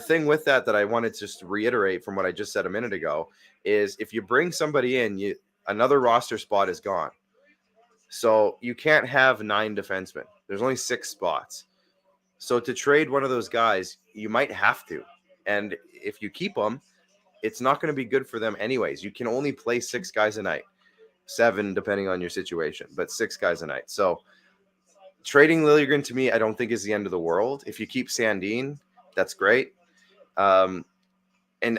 thing with that I wanted to just reiterate from what I just said a minute ago is if you bring somebody in, another roster spot is gone. So you can't have 9 defensemen. There's only 6 spots. So to trade one of those guys, you might have to. And if you keep them, it's not going to be good for them anyways. You can only play 6 guys a night. 7, depending on your situation, but 6 guys a night. So trading Liljegren to me, I don't think is the end of the world. If you keep Sandin, that's great. And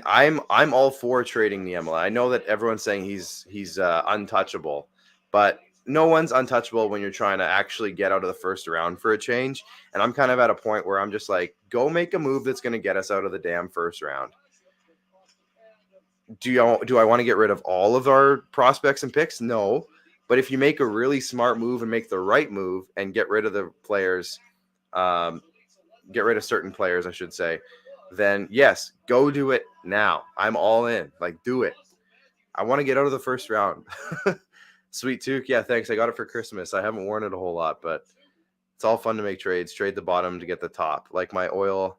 I'm all for trading Niemela. I know that everyone's saying he's untouchable, but no one's untouchable when you're trying to actually get out of the first round for a change. And I'm kind of at a point where I'm just like, go make a move that's going to get us out of the damn first round. Do I want to get rid of all of our prospects and picks? No. But if you make a really smart move and make the right move and get rid of the players, get rid of certain players, I should say, then yes, go do it now. I'm all in. Like, do it. I want to get out of the first round. Sweet Took. Yeah, thanks. I got it for Christmas. I haven't worn it a whole lot, but it's all fun to make trades. Trade the bottom to get the top. Like my oil.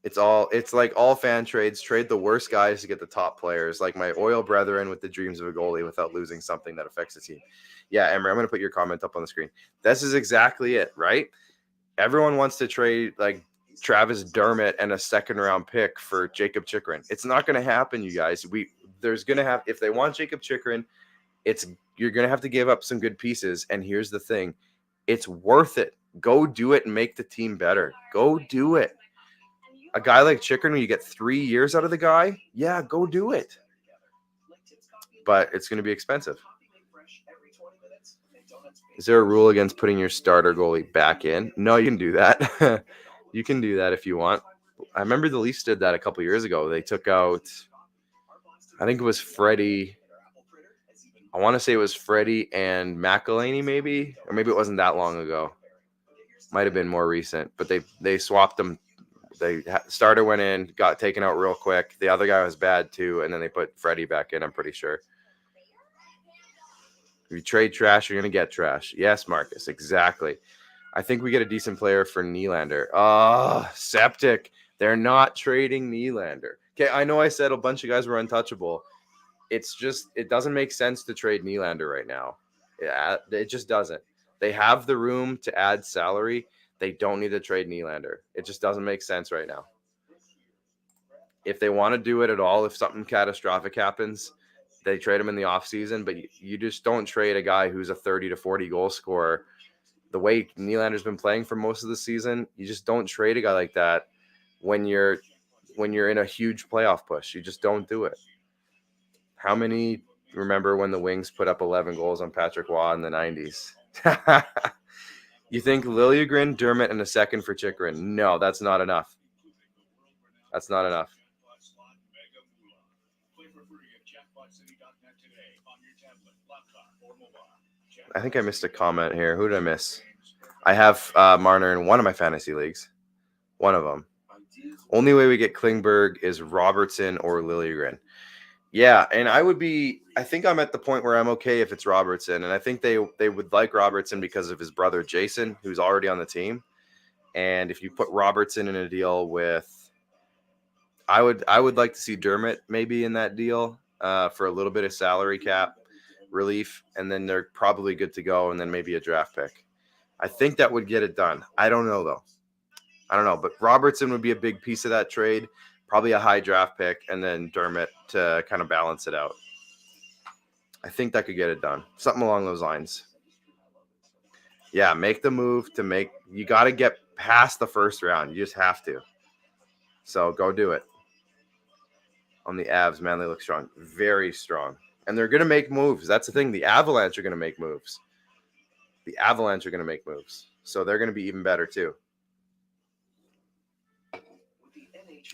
It's like all fan trades. Trade the worst guys to get the top players. Like my oil brethren with the dreams of a goalie without losing something that affects the team. Yeah, Emery, I'm going to put your comment up on the screen. This is exactly it, right? Everyone wants to trade like Travis Dermott and a second round pick for Jacob Chychrun. It's not going to happen, you guys. If they want Jacob Chychrun, you're going to have to give up some good pieces. And here's the thing. It's worth it. Go do it and make the team better. Go do it. A guy like Chychrun, when you get 3 years out of the guy, yeah, go do it. But it's going to be expensive. Is there a rule against putting your starter goalie back in? No, you can do that. You can do that if you want. I remember the Leafs did that a couple years ago. They took out, I think it was Freddie. I want to say it was Freddie and McElhaney maybe, or maybe it wasn't that long ago. Might have been more recent, but they swapped them. Starter went in, got taken out real quick. The other guy was bad too, and then they put Freddie back in, I'm pretty sure. If you trade trash, you're going to get trash. Yes, Marcus, exactly. I think we get a decent player for Nylander. Oh, Septic. They're not trading Nylander. Okay, I know I said a bunch of guys were untouchable. It's just, it doesn't make sense to trade Nylander right now. Yeah, it just doesn't. They have the room to add salary. They don't need to trade Nylander. It just doesn't make sense right now. If they want to do it at all, if something catastrophic happens, they trade him in the offseason, but you just don't trade a guy who's a 30 to 40 goal scorer. The way Nylander's been playing for most of the season, you just don't trade a guy like that when you're in a huge playoff push. You just don't do it. How many remember when the Wings put up 11 goals on Patrick Waugh in the 90s? You think Liljegren, Dermott, and a second for Chychrun? No, that's not enough. That's not enough. I think I missed a comment here. Who did I miss? I have Marner in one of my fantasy leagues. One of them. Only way we get Klingberg is Robertson or Liljegren. Yeah, and I think I'm at the point where I'm okay if it's Robertson, and I think they would like Robertson because of his brother Jason, who's already on the team. And if you put Robertson in a deal with, I would like to see Dermott maybe in that deal for a little bit of salary cap relief, and then they're probably good to go, and then maybe a draft pick. I think that would get it done. I don't know, though. I don't know, but Robertson would be a big piece of that trade, probably a high draft pick, and then Dermott to kind of balance it out. I think that could get it done. Something along those lines. Yeah, make the move to make – you got to get past the first round. You just have to. So go do it. On the Avs, man, they look strong. Very strong. And they're going to make moves. That's the thing. The Avalanche are going to make moves. So they're going to be even better too.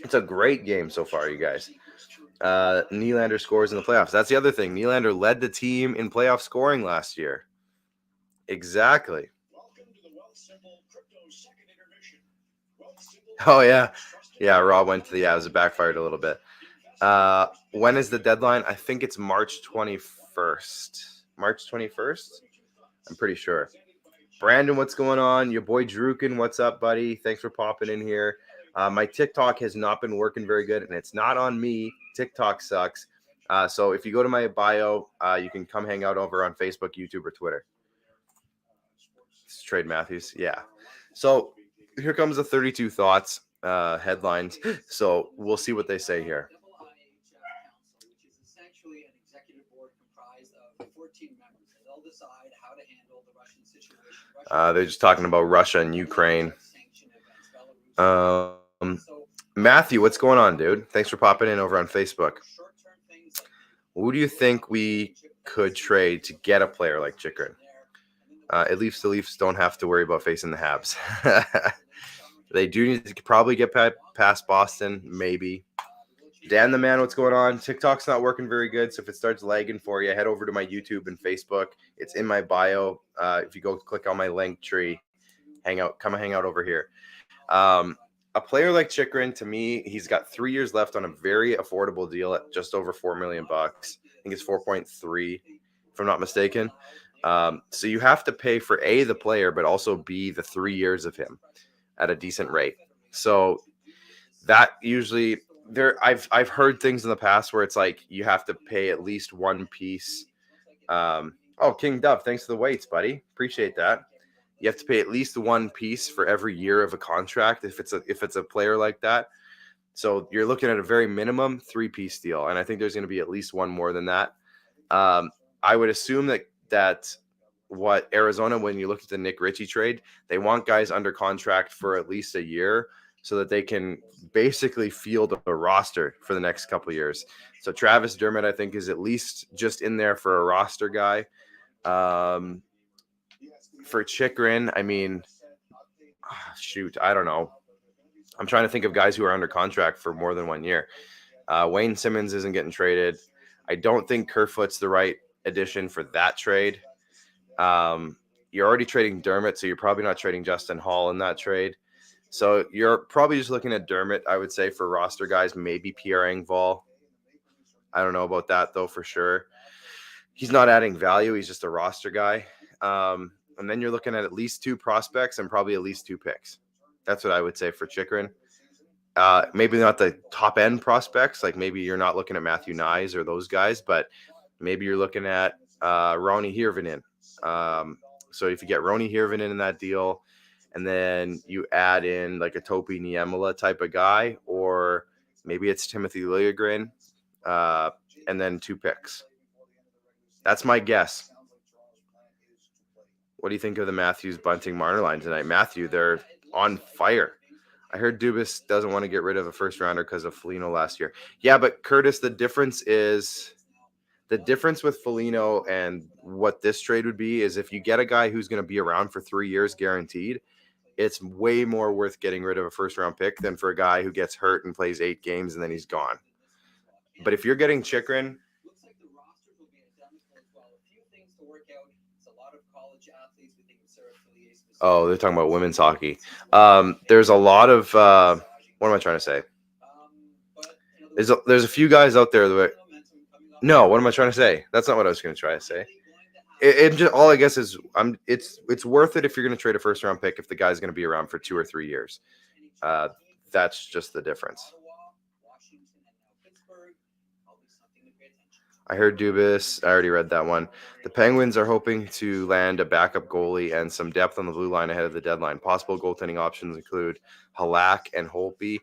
It's a great game so far, you guys. Nylander scores in the playoffs. That's the other thing. Nylander led the team in playoff scoring last year. Exactly. Oh, yeah. Yeah, Rob went to the Avs. It backfired a little bit. When is the deadline? I think it's March 21st. March 21st? I'm pretty sure. Brandon, what's going on? Your boy Drukin, what's up, buddy? Thanks for popping in here. My TikTok has not been working very good, and it's not on me. TikTok sucks. So if you go to my bio, you can come hang out over on Facebook, YouTube, or Twitter. It's Trade Matthews. Yeah. So here comes the 32 Thoughts headlines. So we'll see what they say here. They're just talking about Russia and Ukraine. Matthew, what's going on, dude? Thanks for popping in over on Facebook. Who do you think we could trade to get a player like Chychrun? At least the Leafs don't have to worry about facing the Habs. They do need to probably get past Boston, maybe. Dan the man, what's going on? TikTok's not working very good, so if it starts lagging for you, head over to my YouTube and Facebook. It's in my bio. If you go click on my link tree, come hang out over here. A player like Chychrun, to me, he's got 3 years left on a very affordable deal at just over $4 million. I think it's 4.3, if I'm not mistaken. So you have to pay for A, the player, but also B, the 3 years of him at a decent rate. So that usually I've heard things in the past where it's like you have to pay at least one piece. King Dove, thanks for the weights, buddy. Appreciate that. You have to pay at least one piece for every year of a contract if it's a player like that. So you're looking at a very minimum 3-piece deal, and I think there's going to be at least one more than that. I would assume that what Arizona, when you look at the Nick Ritchie trade, they want guys under contract for at least a year so that they can basically field a roster for the next couple of years. So Travis Dermott, I think, is at least just in there for a roster guy. For Chychrun, I mean, I don't know. I'm trying to think of guys who are under contract for more than 1 year. Wayne Simmons isn't getting traded. I don't think Kerfoot's the right addition for that trade. You're already trading Dermott, so you're probably not trading Justin Hall in that trade. So you're probably just looking at Dermott, I would say, for roster guys, maybe Pierre Engvall. I don't know about that, though, for sure. He's not adding value. He's just a roster guy. And then you're looking at least 2 prospects and probably at least 2 picks. That's what I would say for Chychrun. Maybe not the top end prospects. Like maybe you're not looking at Matthew Nyes or those guys, but maybe you're looking at Roni Hirvonen. So if you get Roni Hirvonen in that deal, and then you add in like a Topi Niemela type of guy, or maybe it's Timothy Liljegren, and then 2 picks. That's my guess. What do you think of the Matthews Bunting Marner line tonight? Matthew, they're on fire. I heard Dubas doesn't want to get rid of a first rounder because of Foligno last year. Yeah, but Curtis, the difference with Foligno and what this trade would be is if you get a guy who's going to be around for 3 years guaranteed, it's way more worth getting rid of a first round pick than for a guy who gets hurt and plays 8 games and then he's gone. But if you're getting Chychrun, oh, they're talking about women's hockey. There's a lot of what am I trying to say? There's a few guys out there that. No, what am I trying to say? That's not what I was going to try to say. It just all I guess is it's worth it if you're going to trade a first round pick if the guy's going to be around for 2 or 3 years. That's just the difference. I heard Dubas. I already read that one. The Penguins are hoping to land a backup goalie and some depth on the blue line ahead of the deadline. Possible goaltending options include Halak and Holtby.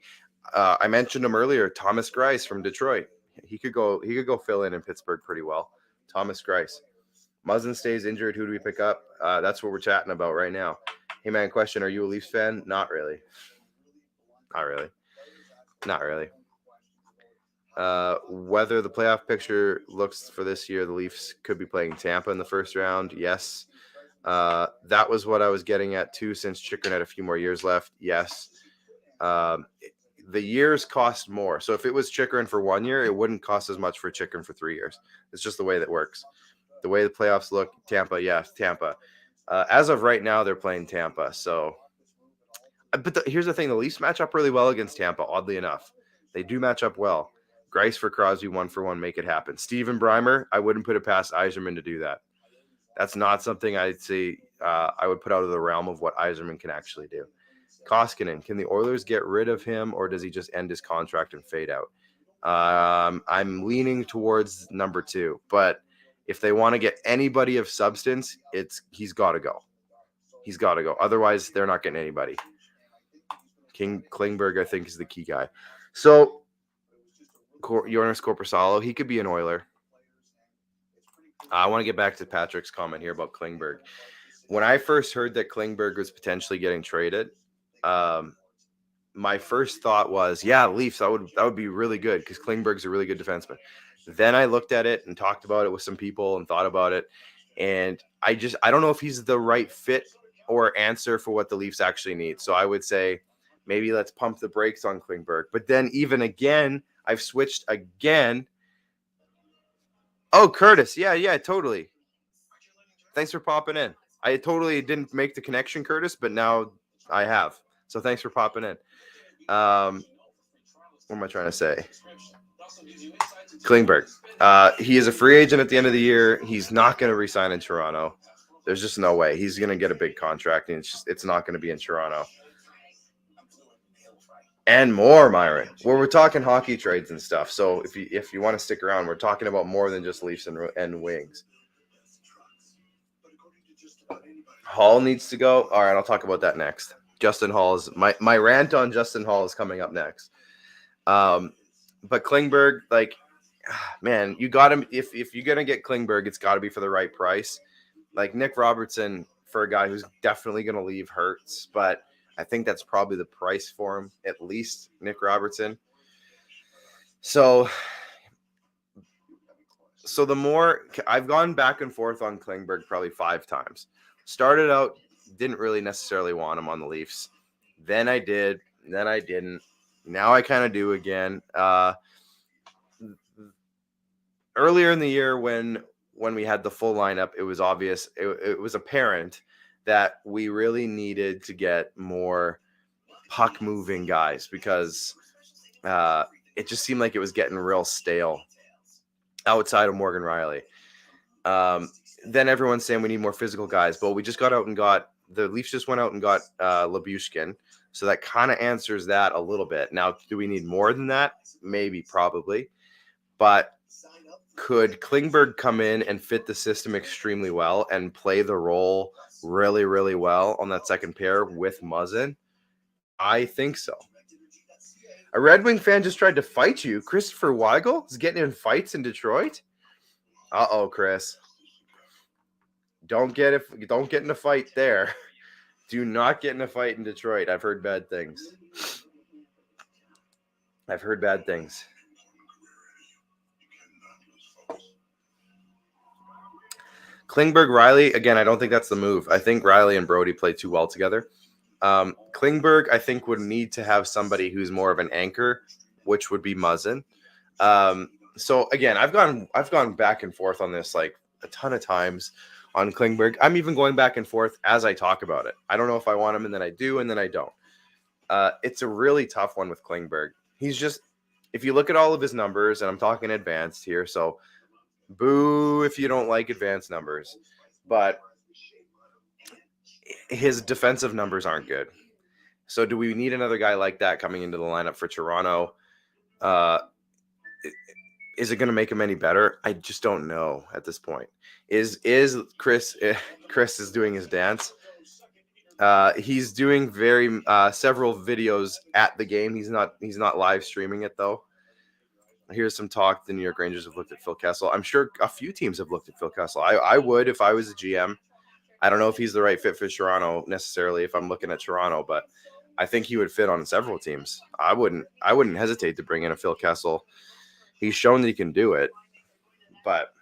I mentioned him earlier, Thomas Greiss from Detroit. He could go fill in Pittsburgh pretty well. Thomas Greiss. Muzzin stays injured. Who do we pick up? That's what we're chatting about right now. Hey, man, question. Are you a Leafs fan? Not really. Whether the playoff picture looks for this year, the Leafs could be playing Tampa in the first round. Yes. That was what I was getting at, too, since Chychrun had a few more years left. Yes. The years cost more. So if it was Chychrun for 1 year, it wouldn't cost as much for Chychrun for 3 years. It's just the way that works. The way the playoffs look, Tampa. As of right now, they're playing Tampa. So, but here's the thing. The Leafs match up really well against Tampa, oddly enough. They do match up well. Greiss for Crosby, 1-for-1, make it happen. Steven Breimer, I wouldn't put it past Yzerman to do that. That's not something I'd say I would put out of the realm of what Yzerman can actually do. Koskinen, can the Oilers get rid of him, or does he just end his contract and fade out? I'm leaning towards number 2, but if they want to get anybody of substance, he's got to go. He's got to go. Otherwise, they're not getting anybody. Klingberg, I think, is the key guy. So, Jonas Korpisalo, he could be an Oiler. I want to get back to Patrick's comment here about Klingberg. When I first heard that Klingberg was potentially getting traded, my first thought was, yeah, Leafs, that would be really good because Klingberg's a really good defenseman. Then I looked at it and talked about it with some people and thought about it. And I don't know if he's the right fit or answer for what the Leafs actually need. So I would say maybe let's pump the brakes on Klingberg. But then even again, I've switched again. Oh, Curtis. Yeah, totally. Thanks for popping in. I totally didn't make the connection, Curtis, but now I have. So thanks for popping in. What am I trying to say? Klingberg. He is a free agent at the end of the year. He's not going to re-sign in Toronto. There's just no way. He's going to get a big contract, and it's not going to be in Toronto. And more, Myron. Well, we're talking hockey trades and stuff. So if you want to stick around, we're talking about more than just Leafs and Wings. Hall needs to go. All right, I'll talk about that next. Justin Hall is my rant on Justin Hall is coming up next. But Klingberg, like, man, you got him. If you're gonna get Klingberg, it's got to be for the right price. Like Nick Robertson, for a guy who's definitely gonna leave, hurts, but I think that's probably the price for him, at least Nick Robertson. So the more I've gone back and forth on Klingberg probably 5 times. Started out, didn't really necessarily want him on the Leafs. Then I did, then I didn't. Now I kind of do again. Earlier in the year when we had the full lineup, it was obvious, it was apparent that we really needed to get more puck moving guys because it just seemed like it was getting real stale outside of Morgan Riley. Then everyone's saying we need more physical guys, but we just got out and got the Leafs just went out and got Labushkin. So that kind of answers that a little bit. Now, do we need more than that? Maybe, probably. But could Klingberg come in and fit the system extremely well and play the role really, really well on that second pair with Muzzin? I think so. A Red Wing fan just tried to fight you. Christopher Weigel is getting in fights in Detroit. Uh-oh, Chris. Don't get in a fight there. Do not get in a fight in Detroit. I've heard bad things. Klingberg, Riley, again, I don't think that's the move. I think Riley and Brody play too well together. Klingberg, I think, would need to have somebody who's more of an anchor, which would be Muzzin. So again, I've gone back and forth on this like a ton of times on Klingberg. I'm even going back and forth as I talk about it. I don't know if I want him, and then I do, and then I don't. It's a really tough one with Klingberg. He's just, if you look at all of his numbers, and I'm talking advanced here, so boo if you don't like advanced numbers, but his defensive numbers aren't good. So do we need another guy like that coming into the lineup for Toronto? Is it going to make him any better? I just don't know at this point. Is Chris is doing his dance. He's doing several videos at the game. He's not live streaming it though. Here's some talk. The New York Rangers have looked at Phil Kessel. I'm sure a few teams have looked at Phil Kessel. I would if I was a GM. I don't know if he's the right fit for Toronto necessarily if I'm looking at Toronto, but I think he would fit on several teams. I wouldn't hesitate to bring in a Phil Kessel. He's shown that he can do it. But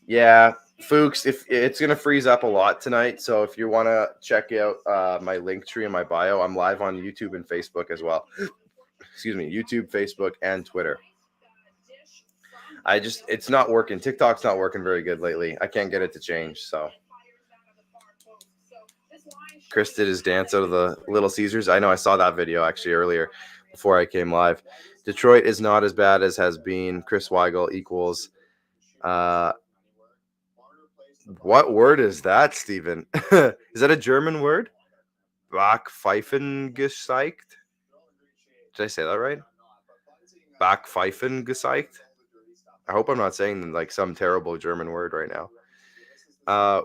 yeah, Fuchs, if it's going to freeze up a lot tonight, so if you want to check out my link tree in my bio, I'm live on YouTube and Facebook as well. Excuse me, YouTube, Facebook, and Twitter. It's not working. TikTok's not working very good lately. I can't get it to change, so. Chris did his dance out of the Little Caesars. I know I saw that video actually earlier before I came live. Detroit is not as bad as has been. Chris Weigel equals. What word is that, Steven? Is that a German word? Backpfeifengezeigt? Did I say that right? Backpfeifengezeigt? I hope I'm not saying like some terrible German word right now.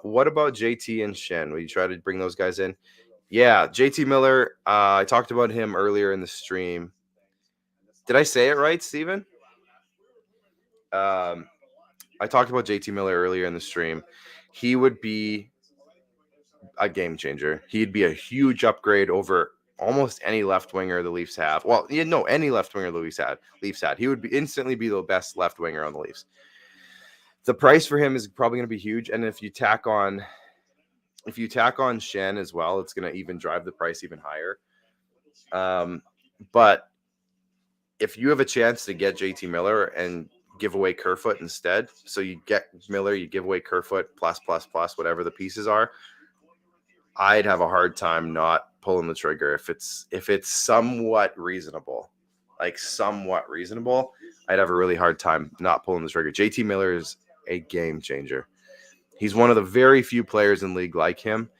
What about JT and Shen? Will you try to bring those guys in? Yeah, JT Miller. I talked about him earlier in the stream. Did I say it right, Steven? I talked about JT Miller earlier in the stream. He would be a game changer. He'd be a huge upgrade over almost any left winger the Leafs have. Well, any left winger the Leafs had. He would instantly be the best left winger on the Leafs. The price for him is probably going to be huge, and if you tack on Shen as well, it's going to even drive the price even higher. But if you have a chance to get JT Miller and give away Kerfoot instead, so you get Miller, you give away Kerfoot plus whatever the pieces are, I'd have a hard time not pulling the trigger if it's somewhat reasonable. Like somewhat reasonable, I'd have a really hard time not pulling the trigger. JT Miller is a game changer. He's one of the very few players in league like him.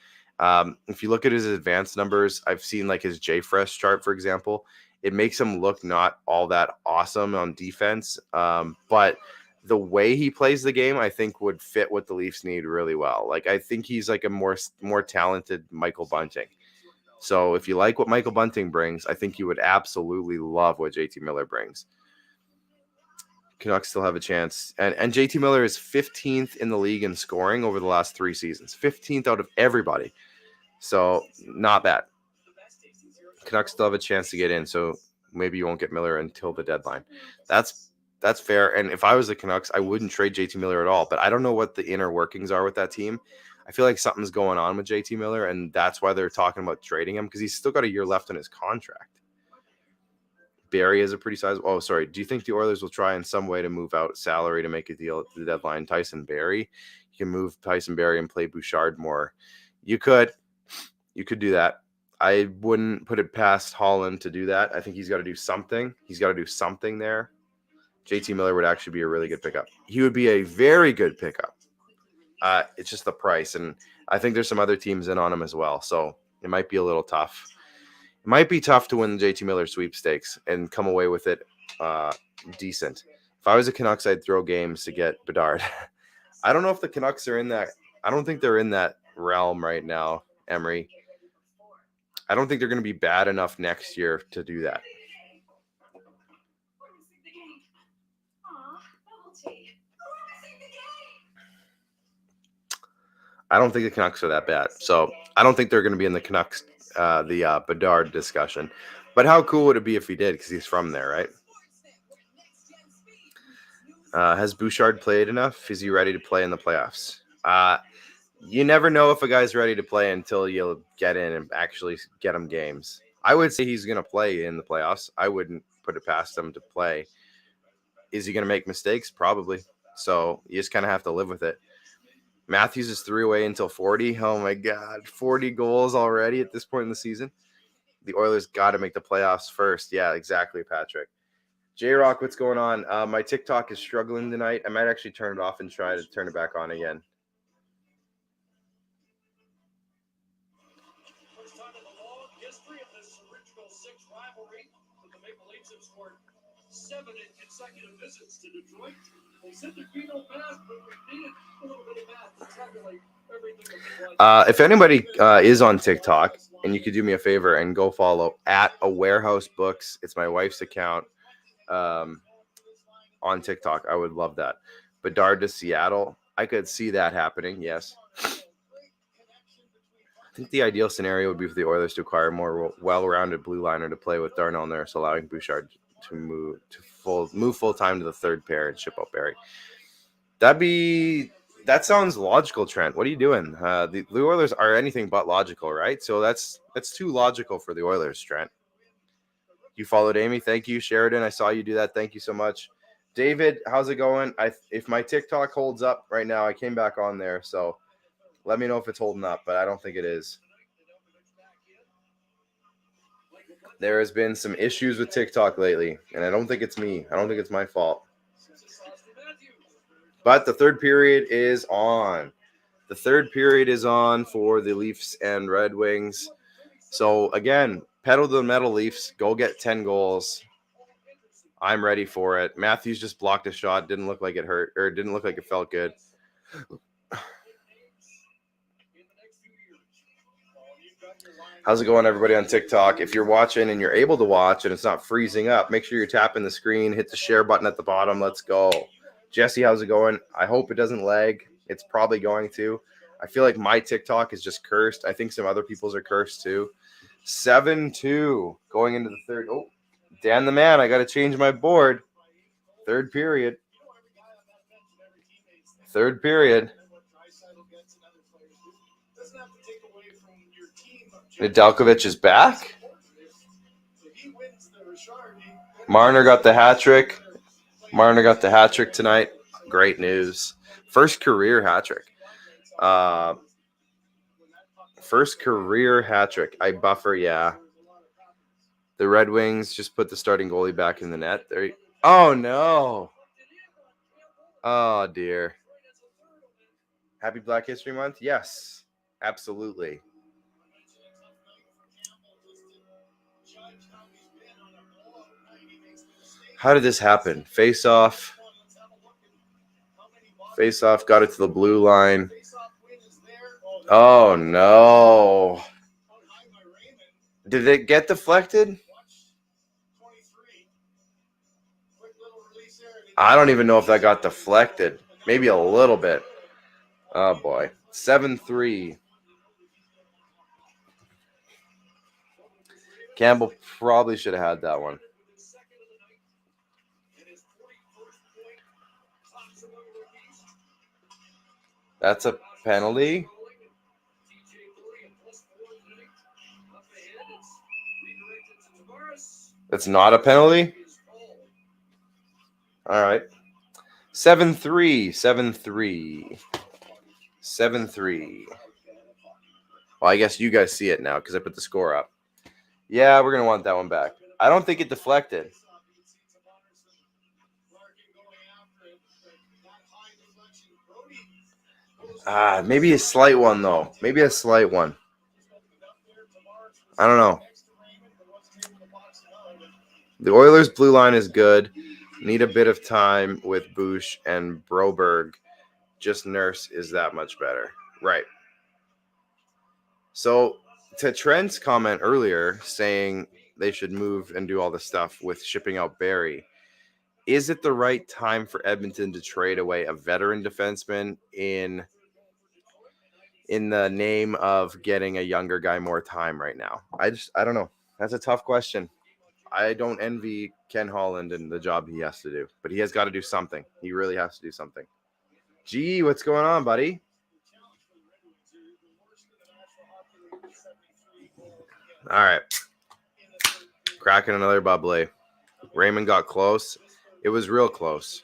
If you look at his advanced numbers, I've seen like his JFresh chart, for example. It makes him look not all that awesome on defense, but the way he plays the game, I think, would fit what the Leafs need really well. Like I think he's like a more talented Michael Bunting. So if you like what Michael Bunting brings, I think you would absolutely love what JT Miller brings. Canucks still have a chance. And JT Miller is 15th in the league in scoring over the last 3 seasons. 15th out of everybody. So not bad. Canucks still have a chance to get in. So maybe you won't get Miller until the deadline. That's fair. And if I was the Canucks, I wouldn't trade JT Miller at all. But I don't know what the inner workings are with that team. I feel like something's going on with JT Miller, and that's why they're talking about trading him, because he's still got a year left on his contract. Barry is a pretty sizable. Oh, sorry. Do you think the Oilers will try in some way to move out salary to make a deal at the deadline? Tyson Barrie, you can move Tyson Barrie and play Bouchard more. You could do that. I wouldn't put it past Holland to do that. I think he's got to do something. He's got to do something there. JT Miller would actually be a really good pickup. He would be a very good pickup. It's just the price, and I think there's some other teams in on him as well, so it might be a little tough. It might be tough to win the JT Miller sweepstakes and come away with it decent. If I was a Canucks, I'd throw games to get Bedard. I don't know if the Canucks are in that. I don't think they're in that realm right now, Emery. I don't think they're going to be bad enough next year to do that. I don't think the Canucks are that bad. So I don't think they're going to be in the Canucks, the Bedard discussion. But how cool would it be if he did? Because he's from there, right? Has Bouchard played enough? Is he ready to play in the playoffs? You never know if a guy's ready to play until you get in and actually get him games. I would say he's going to play in the playoffs. I wouldn't put it past him to play. Is he going to make mistakes? Probably. So you just kind of have to live with it. Matthews is 3 away until 40. Oh, my God. 40 goals already at this point in the season. The Oilers got to make the playoffs first. Yeah, exactly, Patrick. J-Rock, what's going on? My TikTok is struggling tonight. I might actually turn it off and try to turn it back on again. First time in the long history of this original 6 rivalry that the Maple Leafs have scored 7 in consecutive visits to Detroit. They said there'd be no math, but we needed a little bit of math to tabulate everything. If anybody is on TikTok, and you could do me a favor and go follow at A Warehouse Books. It's my wife's account on TikTok. I would love that. Bedard to Seattle. I could see that happening, yes. I think the ideal scenario would be for the Oilers to acquire a more well-rounded blue liner to play with Darnell Nurse, allowing Bouchard to move full-time to the third pair and ship out Barrie. That sounds logical, Trent. What are you doing? The Oilers are anything but logical, right? So that's too logical for the Oilers, Trent. You followed Amy. Thank you. Sheridan, I saw you do that. Thank you so much. David, how's it going? If my TikTok holds up right now, I came back on there, so let me know if it's holding up, but I don't think it is. There has been some issues with TikTok lately, and I don't think it's me. I don't think it's my fault. But the third period is on. The third period is on for the Leafs and Red Wings. So, again, pedal to the metal, Leafs. Go get 10 goals. I'm ready for it. Matthews just blocked a shot. Didn't look like it hurt, or didn't look like it felt good. How's it going, everybody on TikTok? If you're watching and you're able to watch and it's not freezing up, make sure you're tapping the screen. Hit the share button at the bottom. Let's go. Jesse, how's it going? I hope it doesn't lag. It's probably going to. I feel like my TikTok is just cursed. I think some other people's are cursed too. 7-2 going into the third. Oh, Dan the man, I got to change my board. Third period. Third period. Nedeljkovic is back? Marner got the hat trick. Marner got the hat trick tonight. Great news. First career hat trick. First career hat trick. I buffer, yeah. The Red Wings just put the starting goalie back in the net. Oh, no. Oh, dear. Happy Black History Month? Yes, absolutely. How did this happen? Face-off. Face-off got it to the blue line. Oh, no. Did it get deflected? I don't even know if that got deflected. Maybe a little bit. Oh, boy. 7-3. Campbell probably should have had that one. That's a penalty. That's not a penalty? All right. 7-3. 7-3. 7-3. Well, I guess you guys see it now because I put the score up. Yeah, we're going to want that one back. I don't think it deflected. Maybe a slight one, though. Maybe a slight one. I don't know. The Oilers' blue line is good. Need a bit of time with Bouch and Broberg. Just Nurse is that much better. Right. So, to Trent's comment earlier saying they should move and do all this stuff with shipping out Barry, is it the right time for Edmonton to trade away a veteran defenseman in the name of getting a younger guy more time right now? I don't know. That's a tough question. I don't envy Ken Holland and the job he has to do, but he has got to do something. He really has to do something. Gee, what's going on, buddy? All right. Cracking another bubbly. Raymond got close. It was real close.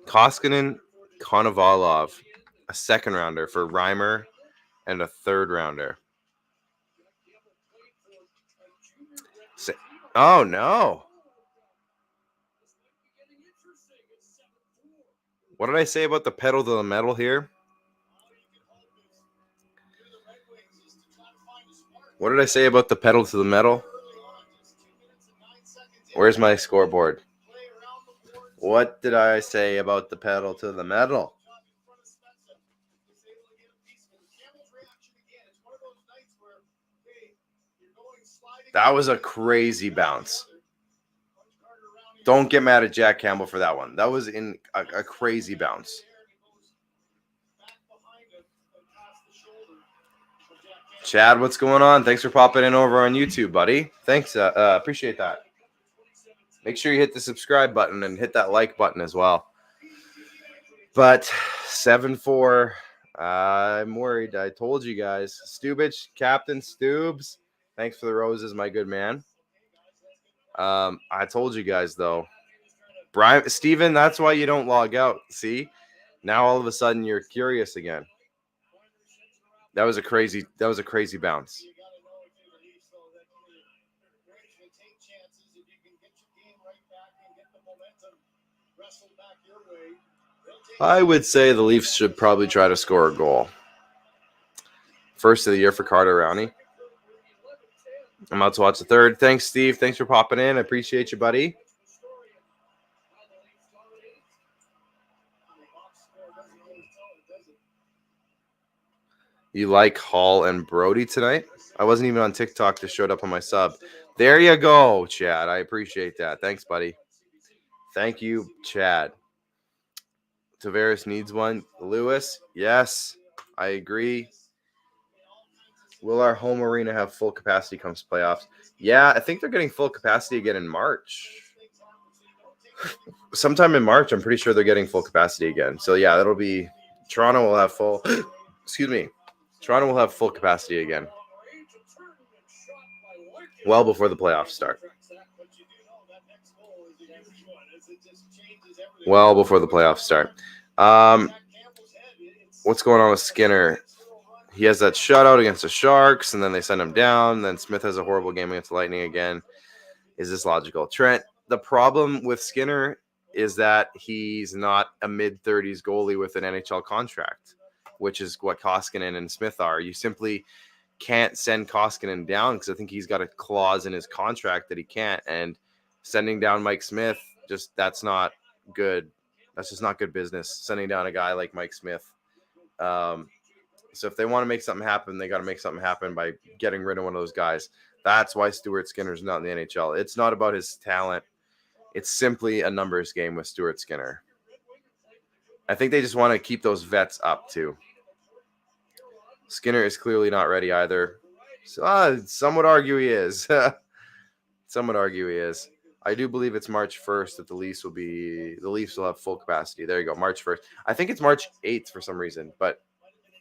Koskinen, Konovalov, a second rounder for Reimer, and a third rounder. Oh, no. What did I say about the pedal to the metal here? What did I say about the pedal to the metal? Where's my scoreboard? What did I say about the pedal to the metal? That was a crazy bounce. Don't get mad at Jack Campbell for that one. That was in a crazy bounce. Chad, what's going on? Thanks for popping in over on YouTube, buddy. Thanks. Appreciate that. Make sure you hit the subscribe button and hit that like button as well. But 7-4. I'm worried. I told you guys. Stubich, Captain Stubes. Thanks for the roses, my good man. I told you guys, though. Steven, that's why you don't log out. See? Now all of a sudden you're curious again. That was a crazy bounce. I would say the Leafs should probably try to score a goal. First of the year for Carter Rowney. I'm about to watch the third. Thanks, Steve. Thanks for popping in. I appreciate you, buddy. You like Hall and Brody tonight? I wasn't even on TikTok. Just showed up on my sub. There you go, Chad. I appreciate that. Thanks, buddy. Thank you, Chad. Tavares needs one. Lewis, yes, I agree. Will our home arena have full capacity comes playoffs? Yeah, I think they're getting full capacity again in March. Sometime in March, I'm pretty sure they're getting full capacity again. So, yeah, that'll be – Toronto will have full – excuse me. Toronto will have full capacity again. Well before the playoffs start. Well before the playoffs start. What's going on with Skinner? He has that shutout against the Sharks, and then they send him down. Then Smith has a horrible game against the Lightning again. Is this logical? Trent, the problem with Skinner is that he's not a mid-30s goalie with an NHL contract, which is what Koskinen and Smith are. You simply can't send Koskinen down because I think he's got a clause in his contract that he can't. And sending down Mike Smith, that's not good. That's just not good business, sending down a guy like Mike Smith. So if they want to make something happen, they got to make something happen by getting rid of one of those guys. That's why Stuart Skinner's not in the NHL. It's not about his talent. It's simply a numbers game with Stuart Skinner. I think they just want to keep those vets up too. Skinner is clearly not ready either. So, some would argue he is. Some would argue he is. I do believe it's March 1st that the Leafs will have full capacity. There you go, March 1st. I think it's March 8th for some reason, but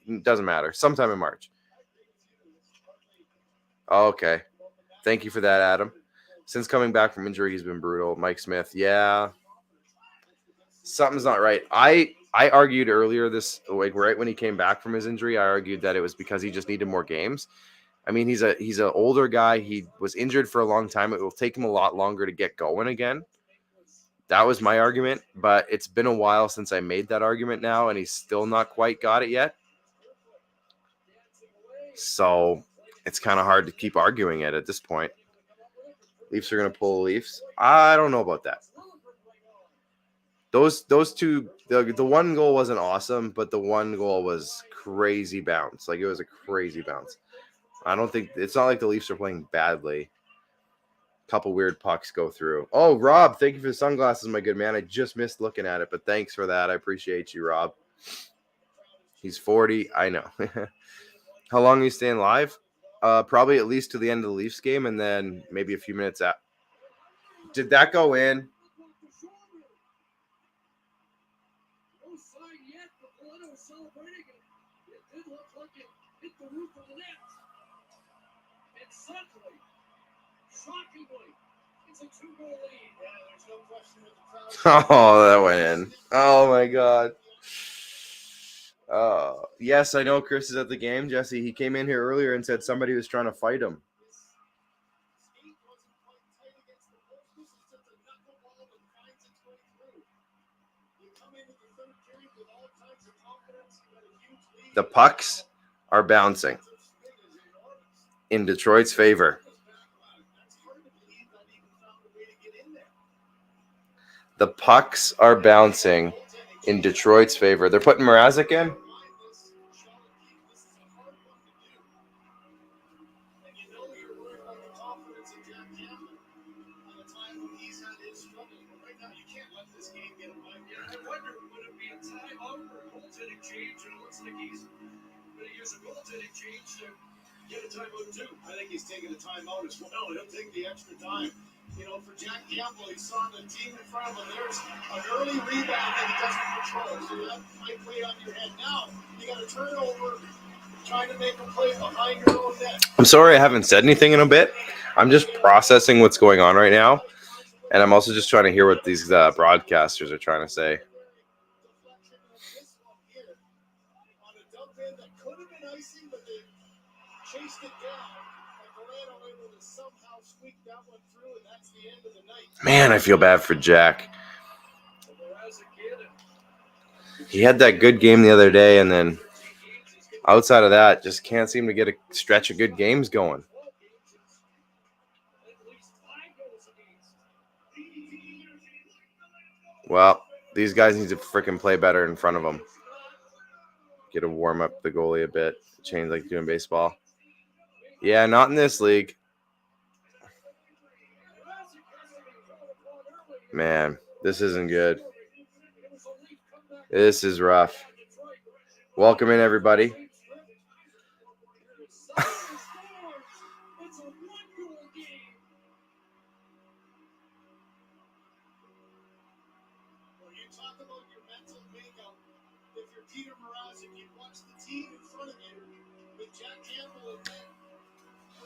it doesn't matter. Sometime in March. Okay. Thank you for that, Adam. Since coming back from injury, he's been brutal. Mike Smith, yeah. Something's not right. I argued earlier right when he came back from his injury, I argued that it was because he just needed more games. I mean, he's an older guy. He was injured for a long time. It will take him a lot longer to get going again. That was my argument, but it's been a while since I made that argument now, and he's still not quite got it yet. So it's kind of hard to keep arguing it at this point. Leafs are going to pull the Leafs. I don't know about that. Those two, the one goal wasn't awesome, but the one goal was crazy bounce. Like, it was a crazy bounce. It's not like the Leafs are playing badly. Couple weird pucks go through. Oh, Rob, thank you for the sunglasses, my good man. I just missed looking at it, but thanks for that. I appreciate you, Rob. He's 40. I know. How long are you staying live? Probably at least to the end of the Leafs game, and then maybe a few minutes out. Did that go in? Oh, that went in. Oh my God. Yes, I know Chris is at the game, Jesse. He came in here earlier and said somebody was trying to fight him. The pucks are bouncing in Detroit's favor. The pucks are bouncing in Detroit's favor. They're putting Mrazek in. I think he's taking a timeout as well. He'll take the extra time. For Jack Campbell, he saw the team in front of him. There's an early rebound that he doesn't control. So that might play on your head. Now, you got a turnover, trying to make a play behind your own net. I'm sorry I haven't said anything in a bit. I'm just processing what's going on right now. And I'm also just trying to hear what these broadcasters are trying to say. Man, I feel bad for Jack. He had that good game the other day, and then outside of that, just can't seem to get a stretch of good games going. Well, these guys need to freaking play better in front of them. Get to warm up the goalie a bit. Change like doing baseball. Yeah, not in this league. Man, this isn't good. This is rough. Welcome in, everybody.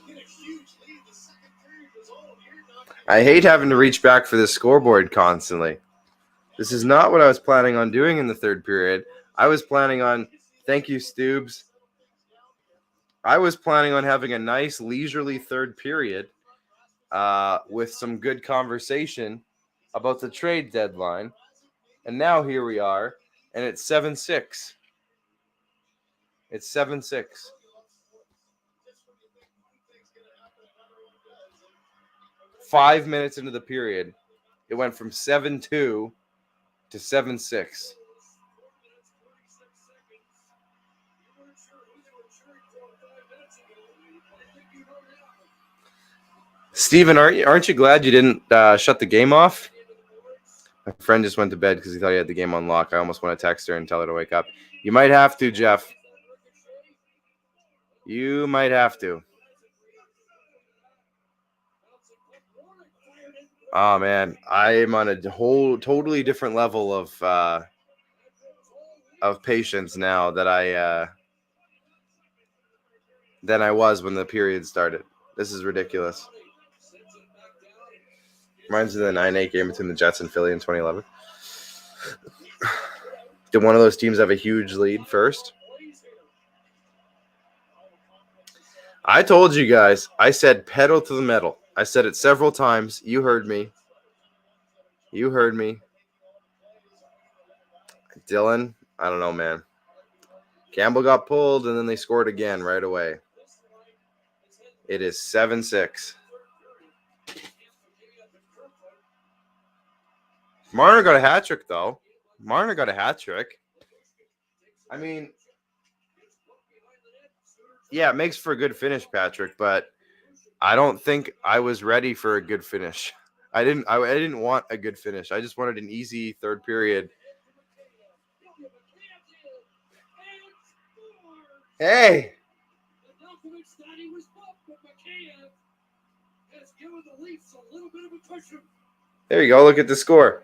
get a huge lead. The second period was all here. I hate having to reach back for the scoreboard constantly. This is not what I was planning on doing in the third period. I was planning on, thank you, Stoobs. I was planning on having a nice leisurely third period with some good conversation about the trade deadline. And now here we are, and it's 7-6. It's 7-6. 5 minutes into the period, it went from 7-2 to 7-6. Steven, aren't you glad you didn't shut the game off? My friend just went to bed because he thought he had the game on lock. I almost want to text her and tell her to wake up. You might have to, Jeff. You might have to. Oh, man. I am on a whole totally different level of patience now that than I was when the period started. This is ridiculous. Reminds me of the 9-8 game between the Jets and Philly in 2011. Did one of those teams have a huge lead first? I told you guys. I said pedal to the metal. I said it several times. You heard me. You heard me. Dylan, I don't know, man. Campbell got pulled, and then they scored again right away. It is 7-6. Marner got a hat trick, though. Marner got a hat trick. I mean, yeah, it makes for a good finish, Patrick, but I don't think I was ready for a good finish. I didn't want a good finish. I just wanted an easy third period. Hey! There you go. Look at the score.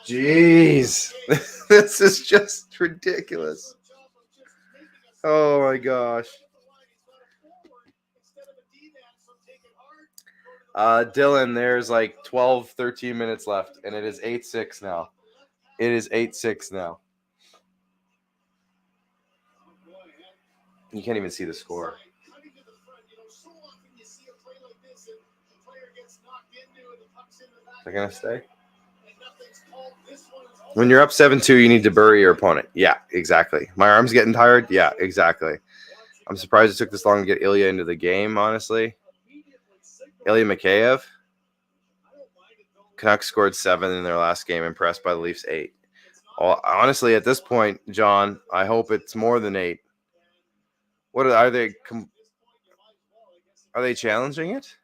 Jeez. This is just ridiculous. Oh, my gosh. Dylan, there's like 12, 13 minutes left, and it is 8-6 now. It is 8-6 now. You can't even see the score. They're going to stay? When you're up 7-2, you need to bury your opponent. Yeah, exactly. My arm's getting tired? Yeah, exactly. I'm surprised it took this long to get Ilya into the game, honestly. Ilya Mikheyev. Canucks scored 7 in their last game, impressed by the Leafs 8. Honestly, at this point, John, I hope it's more than 8. What are they? Are they challenging it?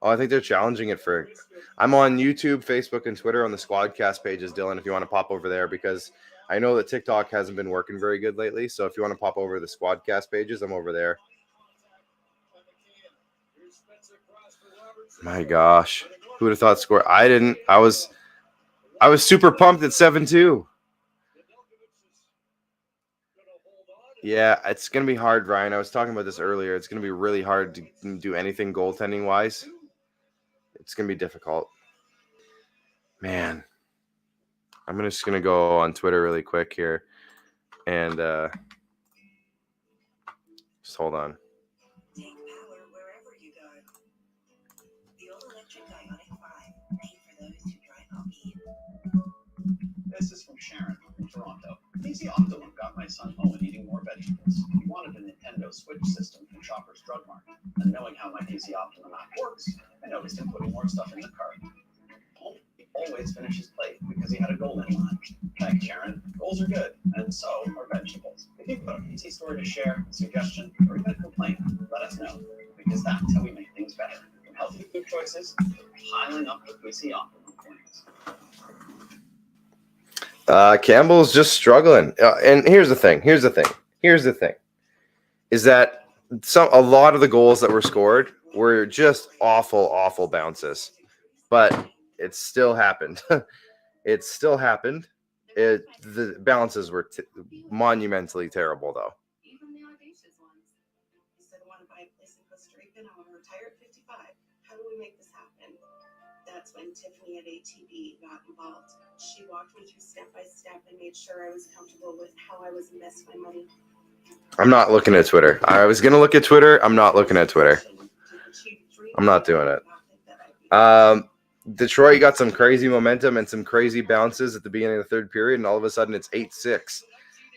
Oh, I think they're challenging it for. I'm on YouTube, Facebook, and Twitter on the Squadcast pages, Dylan. If you want to pop over there, because I know that TikTok hasn't been working very good lately. So if you want to pop over to the Squadcast pages, I'm over there. My gosh, who would have thought score? I didn't. I was super pumped at 7-2. Yeah, it's going to be hard, Ryan. I was talking about this earlier. It's going to be really hard to do anything goaltending-wise. It's going to be difficult. Man. I'm just going to go on Twitter really quick here. And just hold on. Take power wherever you go. The all-electric Ioniq 5, made for those who drive upbeat. This is from Sharon from Toronto. Easy Optimum got my son home and eating more vegetables. He wanted a Nintendo Switch system from Shoppers Drug Mart. And knowing how my Easy Optimum app works, I noticed him putting more stuff in the cart. He always finishes plate because he had a goal in mind. Thanks, Sharon. Goals are good, and so are vegetables. If you've got a PC story to share, a suggestion, or even a complaint, let us know, because that's how we make things better. From healthy food choices, piling up the PC Optimum points. Campbell's just struggling. And here's the thing. Is that a lot of the goals that were scored were just awful bounces. But it still happened. The bounces were monumentally terrible, though. Even the audacious ones. That's when Tiffany at ATB got involved. She walked me through step by step and made sure I was comfortable with how I was investing my money. I'm not looking at Twitter. I was going to look at Twitter. I'm not looking at Twitter. I'm not doing it. Detroit got some crazy momentum and some crazy bounces at the beginning of the third period, and all of a sudden it's 8-6.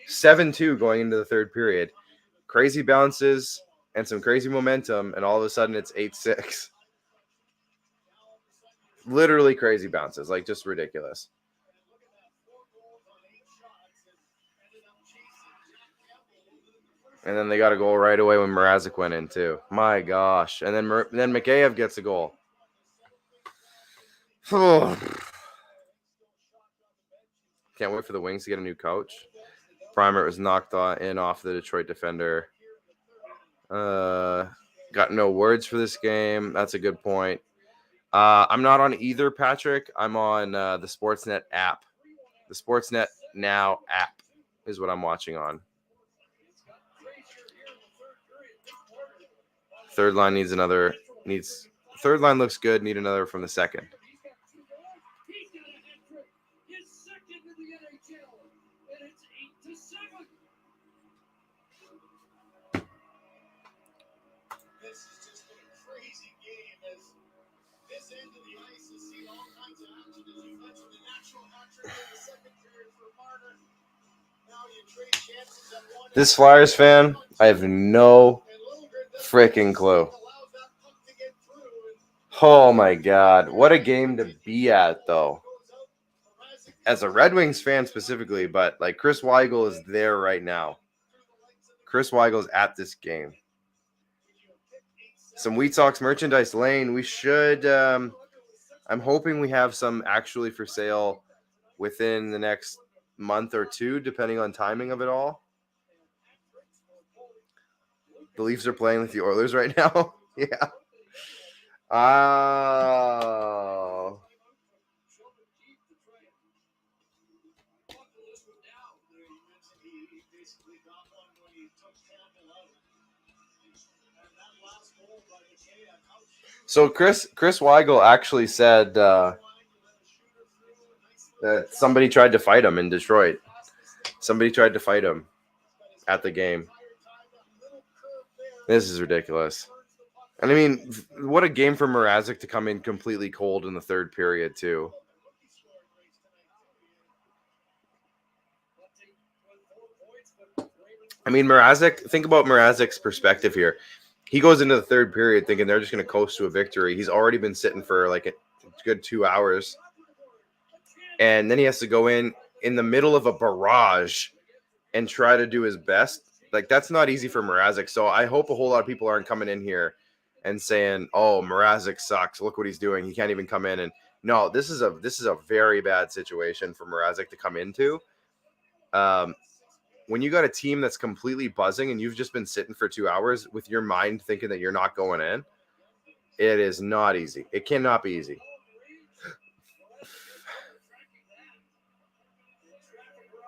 7-2 going into the third period. Crazy bounces and some crazy momentum, and all of a sudden it's 8-6. Literally crazy bounces, like just ridiculous. And then they got a goal right away when Mrazek went in too. My gosh. And then Mikheyev gets a goal. Can't wait for the Wings to get a new coach. Primer was knocked in off the Detroit defender. Got no words for this game. That's a good point. I'm not on either, Patrick. I'm on the Sportsnet app. The Sportsnet Now app is what I'm watching on. Third line third line looks good. Need another from the second. This has just been a crazy game as this end of the ice has seen all kinds of action. As you mentioned, the natural hat trick in the second period for Marner. Now you trade chances at one. This Flyers fan, I have no freaking clue. Oh my God. What a game to be at, though. As a Red Wings fan specifically, but like Chris Weigel is there right now. Chris Weigel's at this game. Some Wheat Sox merchandise lane. We should, I'm hoping we have some actually for sale within the next month or two, depending on timing of it all. The Leafs are playing with the Oilers right now. Yeah. Oh. So Chris Weigel actually said that somebody tried to fight him in Detroit. Somebody tried to fight him at the game. This is ridiculous. And I mean, what a game for Mrazek to come in completely cold in the third period, too. I mean, Mrazek, think about Mrazek's perspective here. He goes into the third period thinking they're just going to coast to a victory. He's already been sitting for like a good 2 hours. And then he has to go in the middle of a barrage and try to do his best. Like, that's not easy for Mrazek. So I hope a whole lot of people aren't coming in here and saying, "Oh, Mrazek sucks. Look what he's doing. He can't even come in." And no, this is a very bad situation for Mrazek to come into. When you got a team that's completely buzzing and you've just been sitting for 2 hours with your mind thinking that you're not going in, it is not easy. It cannot be easy.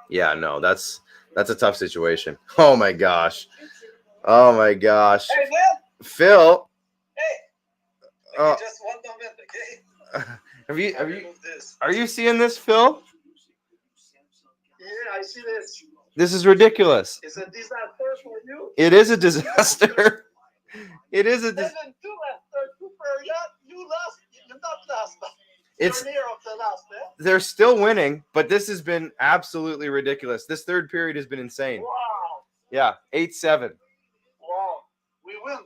Yeah, no, that's a tough situation. Oh my gosh. Oh my gosh. Hey, man. Phil. Hey. Just 1 moment, okay? Are you seeing this, Phil? Yeah, I see this. This is ridiculous. It's a disaster for you. It is a disaster. It is a disaster. 7-2 after 2 period. You lost. You're not lost. It's You're near of the last, man. They're still winning, but this has been absolutely ridiculous. This third period has been insane. Wow. Yeah, 8-7. Wow. We win.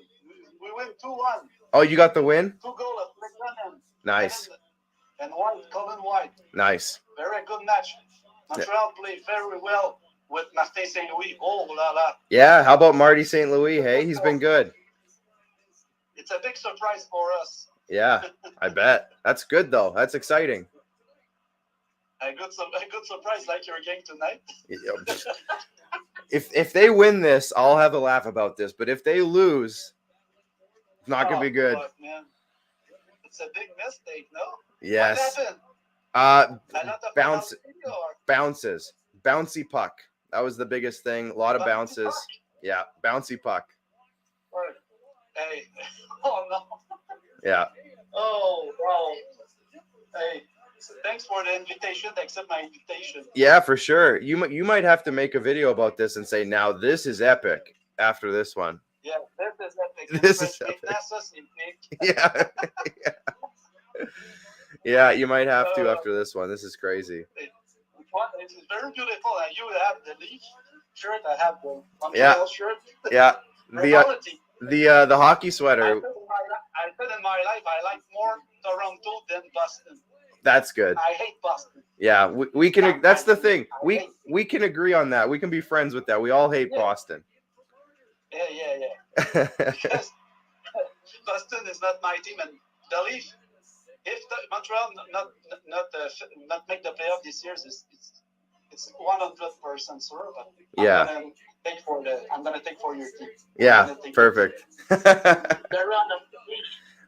We win 2-1. Oh, you got the win? 2 goals at McDonough. Nice. And 1 Colin White. Nice. Very good match. Montreal played very well with Martin St. Louis. Oh, la la. Yeah, how about Marty St. Louis? Hey, he's been good. It's a big surprise for us. Yeah, I bet. That's good, though. That's exciting. A good surprise like your game tonight. If they win this, I'll have a laugh about this. But if they lose, it's not going to be good. God, man. It's a big mistake, no? Yes. What happened? Bounces. Bouncy puck. That was the biggest thing. A lot of bounces. Puck? Yeah, bouncy puck. Hey. Oh, no. Yeah. Oh, wow. Hey, thanks for the invitation. Accept my invitation. Yeah, for sure. You might have to make a video about this and say, now this is epic after this one. Yeah, this is epic. This is epic. Yeah. Yeah, you might have to after this one. This is crazy. It's very beautiful. And you have the Leaf shirt. I have the Montreal shirt. Yeah. Reality. The hockey I sweater. said in my life, I like more Toronto than Boston. That's good. I hate Boston. Yeah, we can. That's the thing. We can agree on that. We can be friends with that. We all hate Boston. Yeah. Because Boston is not my team, and the Leaf. If Montreal not make the playoff this year, it's 100% sure. But Yeah. I'm gonna take for your team. Yeah. Perfect. The round of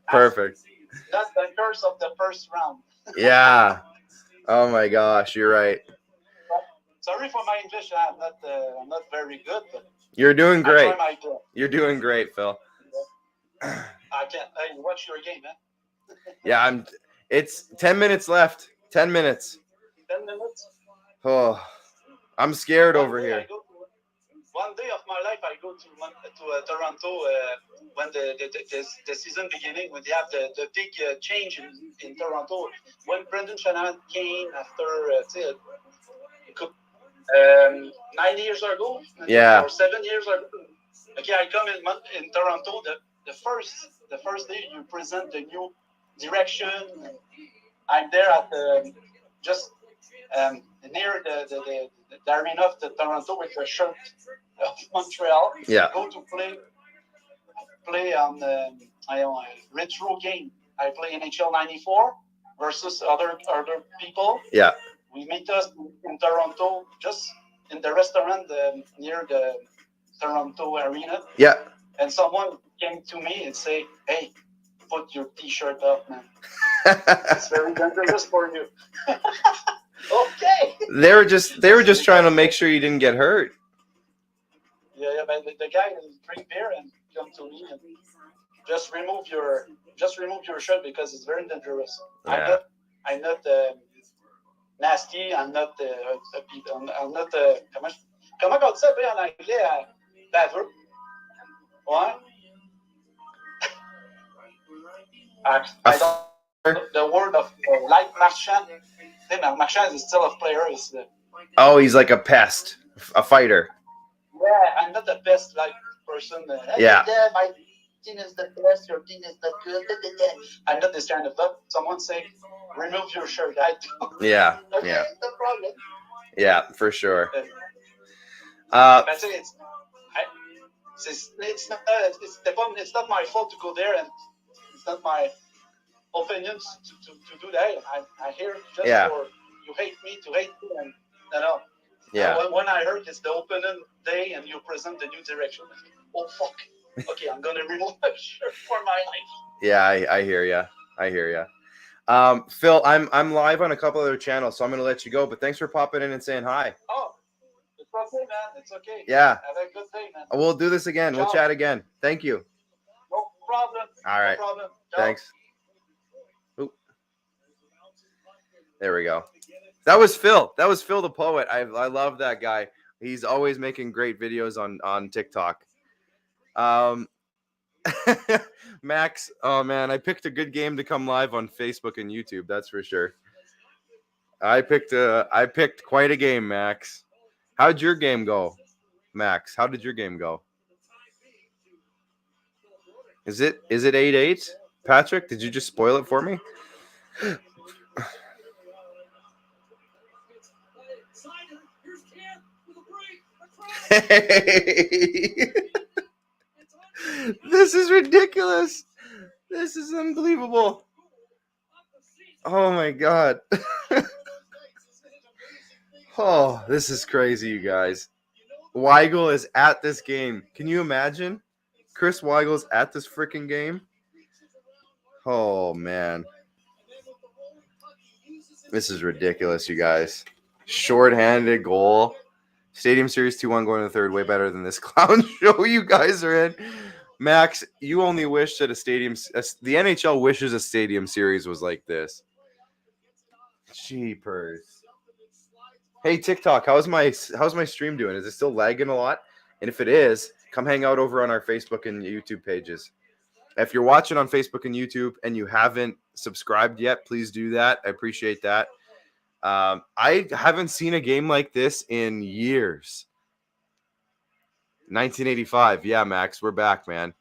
Perfect. That's the curse of the first round. Yeah. Oh my gosh, you're right. Sorry for my English. I'm not very good, but You're doing I great. try my best. You're doing great, Phil. I can't. Hey, watch your game, man. Yeah, it's 10 minutes left. 10 minutes. 10 minutes. Oh, I'm scared over here. One day of my life, I go to Toronto when the season beginning, when they have the big change in Toronto. When Brendan Shanahan came after 9 years ago, Yeah. or 7 years ago. Okay, I come in Toronto. The first day you present the new direction. I'm there at just near the arena of the Toronto with a shirt of Montreal. Yeah. Go to play on retro game. I play NHL 94 versus other people. Yeah. We meet us in Toronto, just in the restaurant near the Toronto arena. Yeah. And someone came to me and say, "Hey, put your T-shirt up, man. It's very dangerous for you." Okay. They were just trying to make sure you didn't get hurt. Yeah, but the guy will drink beer and come to me and just remove your shirt because it's very dangerous. Yeah. I'm not nasty. I'm not comment on dit ça en anglais baveux. Ouais. I don't the word of light marchand. Marchand is still a player. Oh, he's like a pest, a fighter. Yeah, I'm not the best like person. Yeah. My team is the best. Your team is not good. I'm not this kind of stuff. Someone say, remove your shirt. I do. Yeah. Okay, Yeah. no problem. Yeah, for sure. That's it. It's not my fault to go there, and it's not my opinion to do that. I hear just for you hate me to hate me, and you know. Yeah. When I heard it's the opening day and you present the new direction, oh fuck. Okay, I'm gonna remove my shirt for my life. Yeah, I hear ya. I hear ya. Phil, I'm live on a couple other channels, so I'm gonna let you go. But thanks for popping in and saying hi. Oh, it's okay, man. It's okay. Yeah. Have a good day, man. We'll do this again. We'll chat again. Thank you. No problem. All right. No problem. Thanks. Oop. There we go. That was Phil. That was Phil the poet. I love that guy. He's always making great videos on TikTok. Max, oh man, I picked a good game to come live on Facebook and YouTube. That's for sure. I picked quite a game, Max. How'd your game go, Max? How did your game go? Is it 8-8? Patrick, did you just spoil it for me? Hey. This is ridiculous. This is unbelievable. Oh my god. Oh, this is crazy, you guys. Weigel is at this game. Can you imagine? Chris Weigel's at this freaking game. Oh man. This is ridiculous, you guys. Short-handed goal. Stadium Series 2-1 going to the third. Way better than this clown show you guys are in. Max, you only wish that the NHL wishes a Stadium Series was like this. Jeepers. Hey TikTok, how's my stream doing? Is it still lagging a lot? And if it is, come hang out over on our Facebook and YouTube pages. If you're watching on Facebook and YouTube and you haven't subscribed yet, please do that. I appreciate that. I haven't seen a game like this in years. 1985. Yeah, Max, we're back, man.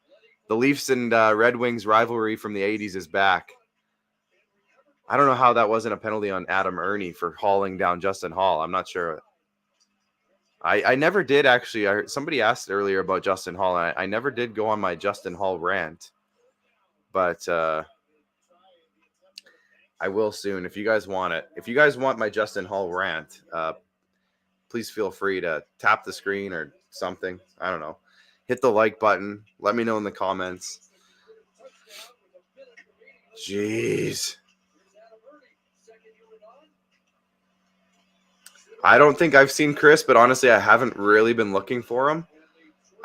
The Leafs and Red Wings rivalry from the 80s is back. I don't know how that wasn't a penalty on Adam Ernie for hauling down Justin Hall. I'm not sure. I never did actually. I heard somebody asked earlier about Justin Hall. And I never did go on my Justin Hall rant, but I will soon if you guys want it. If you guys want my Justin Hall rant, please feel free to tap the screen or something. I don't know. Hit the like button. Let me know in the comments. Jeez. I don't think I've seen Chris, but honestly, I haven't really been looking for him.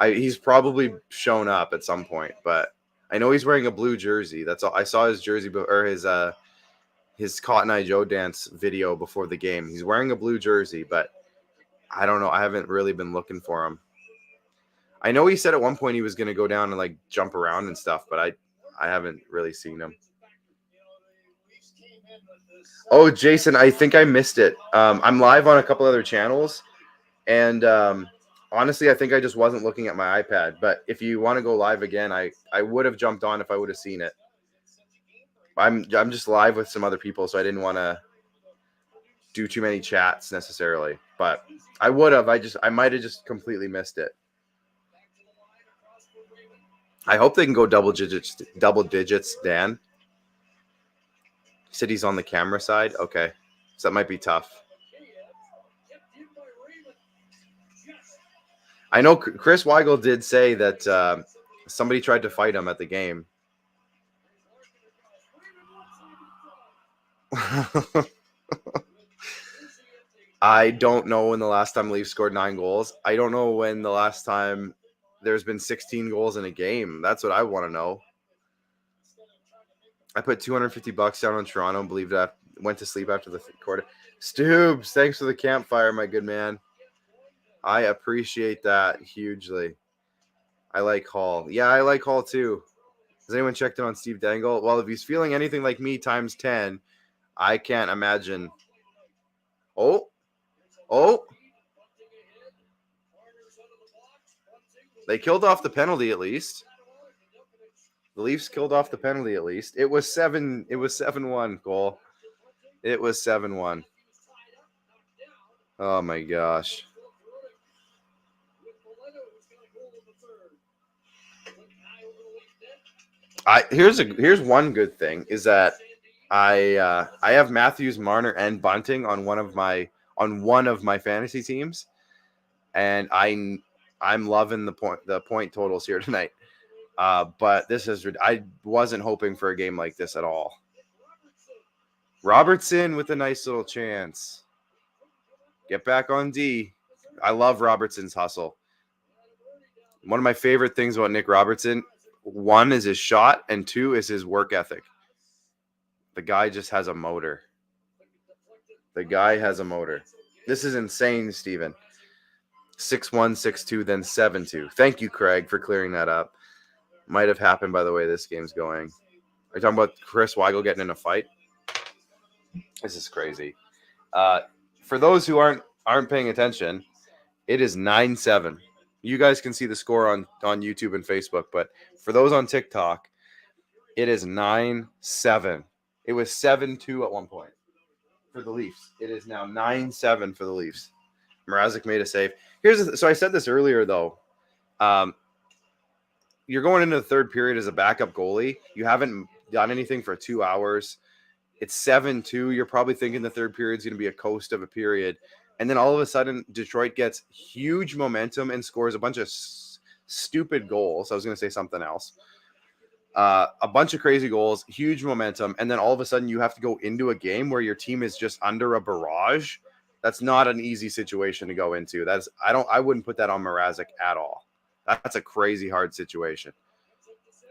He's probably shown up at some point, but I know he's wearing a blue jersey. That's all. I saw his jersey or his Cotton Eye Joe dance video before the game. He's wearing a blue jersey, but I don't know. I haven't really been looking for him. I know he said at one point he was going to go down and like jump around and stuff, but I haven't really seen him. Oh, Jason, I think I missed it. I'm live on a couple other channels, and honestly, I think I just wasn't looking at my iPad. But if you want to go live again, I would have jumped on if I would have seen it. I'm just live with some other people, so I didn't want to do too many chats necessarily. But I would have. I might have just completely missed it. I hope they can go double digits, Dan. Said he's on the camera side. Okay. So that might be tough. I know Chris Weigel did say that somebody tried to fight him at the game. I don't know when the last time Leafs scored 9 goals. I don't know when the last time there's been 16 goals in a game. That's what I want to know. I put $250 down on Toronto and believed I went to sleep after the quarter. Stoobs, thanks for the campfire, my good man. I appreciate that hugely. I like Hall. Yeah, I like Hall too. Has anyone checked in on Steve Dangle? Well, if he's feeling anything like me times 10, I can't imagine. Oh. They killed off the penalty at least. The Leafs killed off the penalty at least. It was 7-1, Cole. It was 7-1. Oh my gosh. Here's one good thing is that I have Matthews, Marner, and Bunting on one of my fantasy teams, and I'm loving the point totals here tonight. But I wasn't hoping for a game like this at all. Robertson with a nice little chance. Get back on D. I love Robertson's hustle. One of my favorite things about Nick Robertson, 1 is his shot, and 2 is his work ethic. The guy just has a motor. This is insane, Steven. 6-1, 6-2, then 7-2. Thank you, Craig, for clearing that up. Might have happened by the way this game's going. Are you talking about Chris Weigel getting in a fight? This is crazy. For those who aren't paying attention, it is 9-7. You guys can see the score on YouTube and Facebook, but for those on TikTok, it is 9-7. It was 7-2 at one point for the Leafs. It is now 9-7 for the Leafs. Mrazek made a save. So I said this earlier, though. You're going into the third period as a backup goalie. You haven't done anything for 2 hours. It's 7-2. You're probably thinking the third period is going to be a coast of a period. And then all of a sudden, Detroit gets huge momentum and scores a bunch of stupid goals. I was going to say something else. A bunch of crazy goals, huge momentum. And then all of a sudden, you have to go into a game where your team is just under a barrage. That's not an easy situation to go into. I wouldn't put that on Mrazek at all. That's a crazy hard situation.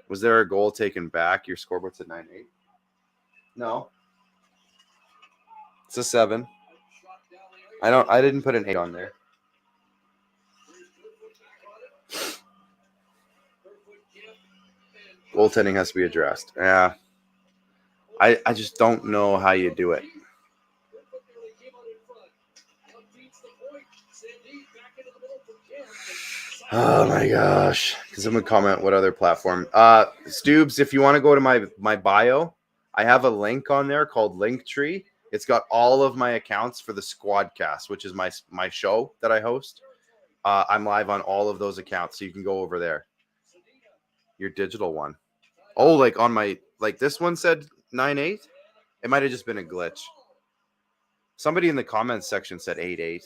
Was there a goal taken back? Your scoreboard's at 9-8? No. It's a 7. I didn't put an 8 on there. Goaltending has to be addressed. Yeah. I just don't know how you do it. Oh my gosh. Can someone comment what other platform? Stoobs, if you want to go to my bio, I have a link on there called Linktree. It's got all of my accounts for the Squadcast, which is my show that I host. I'm live on all of those accounts, so you can go over there. Your digital one. Oh, like on my, like this one said 9.8? It might have just been a glitch. Somebody in the comments section said 8.8.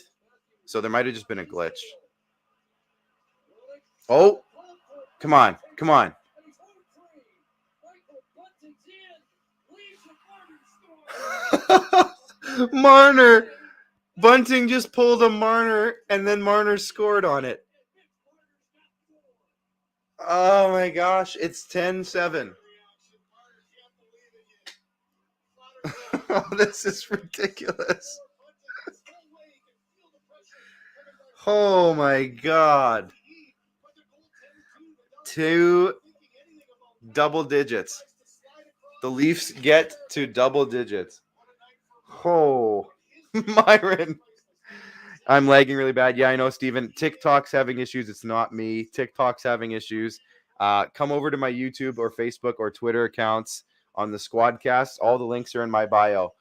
So there might have just been a glitch. Oh, come on. Come on. Marner. Bunting just pulled a Marner, and then Marner scored on it. Oh my gosh, it's 10-7. Oh, this is ridiculous. Oh my God. 2 double digits. The Leafs get to double digits. Oh, Myron. I'm lagging really bad. Yeah, I know, Steven. TikTok's having issues. It's not me. TikTok's having issues. Come over to my YouTube or Facebook or Twitter accounts on the Squadcast. All the links are in my bio.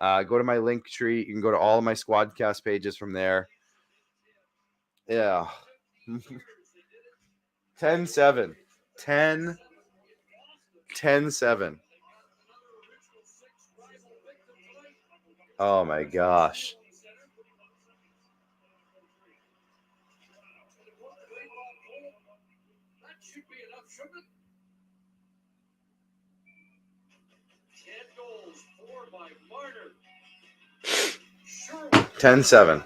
Go to my link tree. You can go to all of my Squadcast pages from there. Yeah. 10-7. 10-7. Oh my gosh. That should be enough, shouldn't it? 10 goals, 4 by Marner. 10-7.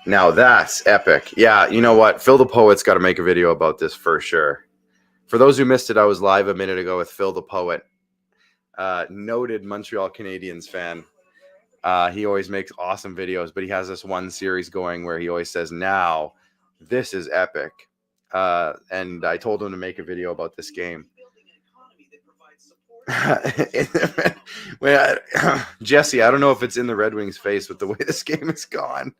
Now that's epic. Yeah, you know what? Phil the Poet's got to make a video about this for sure. For those who missed it, I was live a minute ago with Phil the Poet, noted Montreal Canadiens fan. He always makes awesome videos, but he has this one series going where he always says, now, this is epic. And I told him to make a video about this game. Jesse, I don't know if it's in the Red Wings' face with the way this game has gone.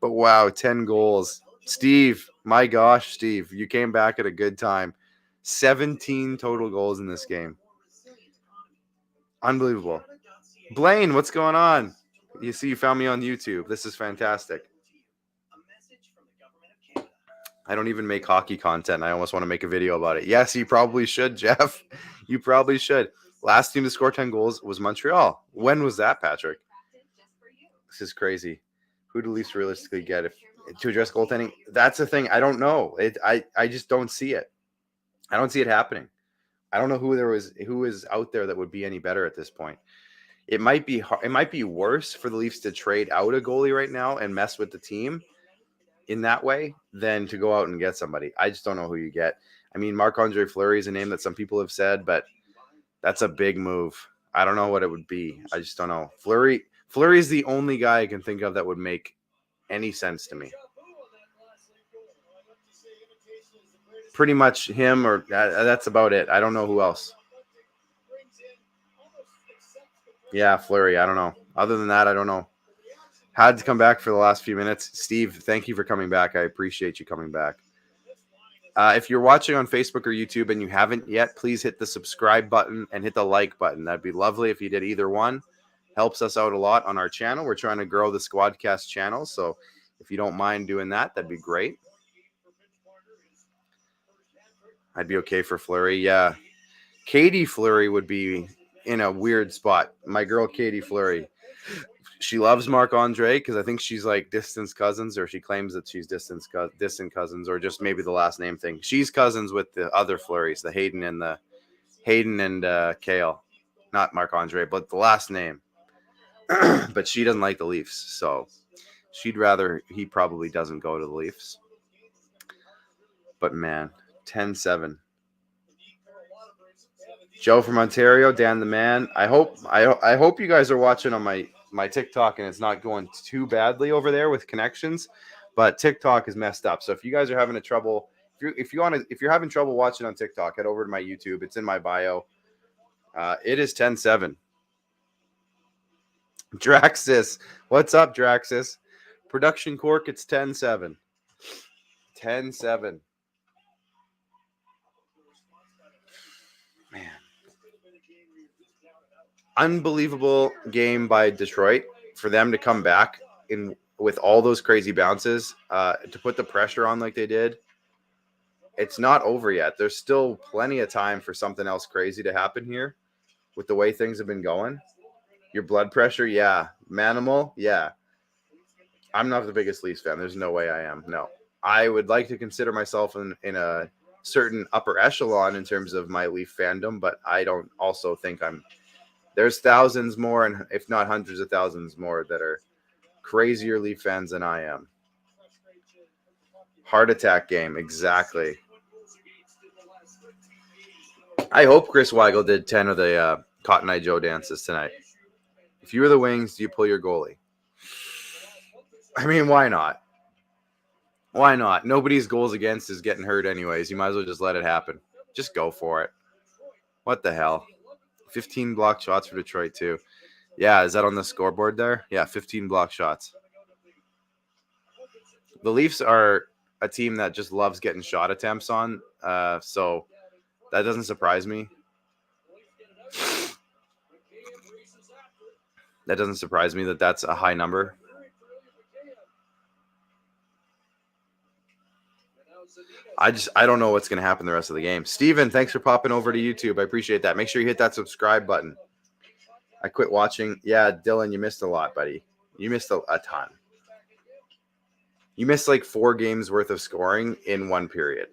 But wow, 10 goals. Steve, my gosh, Steve, you came back at a good time. 17 total goals in this game. Unbelievable. Blaine, what's going on? You see, you found me on YouTube. This is fantastic. I don't even make hockey content. I almost want to make a video about it. Yes, you probably should, Jeff. You probably should. Last team to score 10 goals was Montreal. When was that, Patrick? This is crazy. Who do Leafs realistically get if to address goaltending? That's the thing. I don't know. I just don't see it. I don't see it happening. I don't know who is out there that would be any better at this point. It might be worse for the Leafs to trade out a goalie right now and mess with the team in that way than to go out and get somebody. I just don't know who you get. I mean, Marc-Andre Fleury is a name that some people have said, but that's a big move. I don't know what it would be. I just don't know. Fleury is the only guy I can think of that would make any sense to me. Pretty much him, or that's about it. I don't know who else. Yeah, Fleury. I don't know. Other than that, I don't know. Had to come back for the last few minutes. Steve, thank you for coming back. I appreciate you coming back. If you're watching on Facebook or YouTube and you haven't yet, please hit the subscribe button and hit the like button. That'd be lovely if you did either one. Helps us out a lot on our channel. We're trying to grow the Squadcast channel, so if you don't mind doing that, that'd be great. I'd be okay for Fleury. Yeah. Katie Fleury would be in a weird spot. My girl, Katie Fleury. She loves Marc-Andre because I think she's like distant cousins, or she claims that she's distant cousins, or just maybe the last name thing. She's cousins with the other Fleurys, the Hayden and Kale. Not Marc-Andre, but the last name. But she doesn't like the Leafs, so she'd rather he probably doesn't go to the Leafs. But man, 10-7. Joe from Ontario, Dan the man. I hope you guys are watching on my my TikTok and it's not going too badly over there with connections, but TikTok is messed up. So if you guys are having trouble, if you're having trouble watching on TikTok, head over to my YouTube. It's in my bio. It is 10-7. Draxis, what's up, Draxis? Production Cork, it's 10-7. 10-7. Man. Unbelievable game by Detroit for them to come back in with all those crazy bounces, to put the pressure on like they did. It's not over yet. There's still plenty of time for something else crazy to happen here with the way things have been going. Your blood pressure, yeah. Manimal, yeah. I'm not the biggest Leafs fan. There's no way I am. No. I would like to consider myself in a certain upper echelon in terms of my Leaf fandom, but I don't also think I'm – there's thousands more, and if not hundreds of thousands more, that are crazier Leaf fans than I am. Heart attack game, exactly. I hope Chris Weigel did 10 of the Cotton Eye Joe dances tonight. If you were the Wings, do you pull your goalie? I mean, why not? Why not? Nobody's goals against is getting hurt anyways. You might as well just let it happen. Just go for it. What the hell? 15 blocked shots for Detroit, too. Yeah, is that on the scoreboard there? Yeah, 15 blocked shots. The Leafs are a team that just loves getting shot attempts on, so that doesn't surprise me. That doesn't surprise me that that's a high number. I don't know what's going to happen the rest of the game. Steven, thanks for popping over to YouTube. I appreciate that. Make sure you hit that subscribe button. I quit watching. Yeah, Dylan, you missed a lot, buddy. You missed a ton. You missed like 4 games worth of scoring in one period.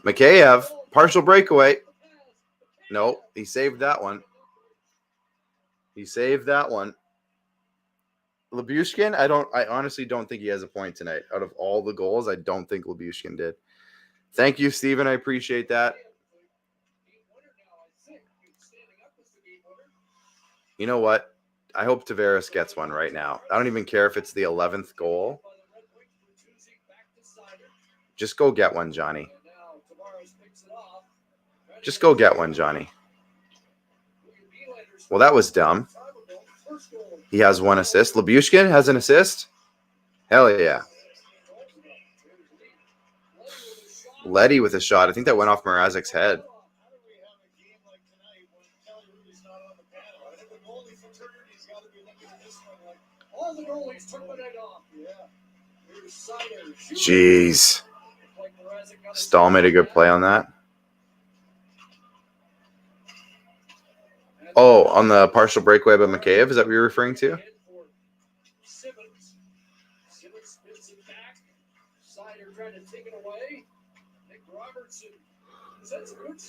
Mikheyev, partial breakaway. No, he saved that one. He saved that one. Lyubushkin, I honestly don't think he has a point tonight. Out of all the goals, I don't think Lyubushkin did. Thank you, Steven. I appreciate that. You know what? I hope Tavares gets one right now. I don't even care if it's the 11th goal. Just go get one, Johnny. Just go get one, Johnny. Well, that was dumb. He has 1 assist. Lyubushkin has an assist? Hell yeah. Leddy with a shot. I think that went off Mrazek's head. Jeez. Stahl made a good play on that. Oh, on the partial breakaway by Mikheyev, is that what you're referring to?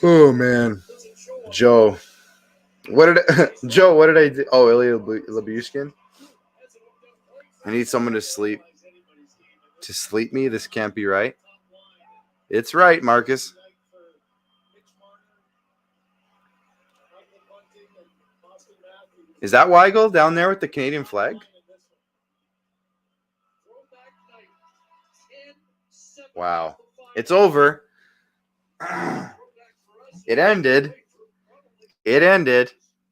Oh man, Joe, what did I do? Oh, Ilya Lyubushkin. I need someone to sleep me. This can't be right. It's right, Marcus. Is that Weigel down there with the Canadian flag? Wow. It's over. It ended.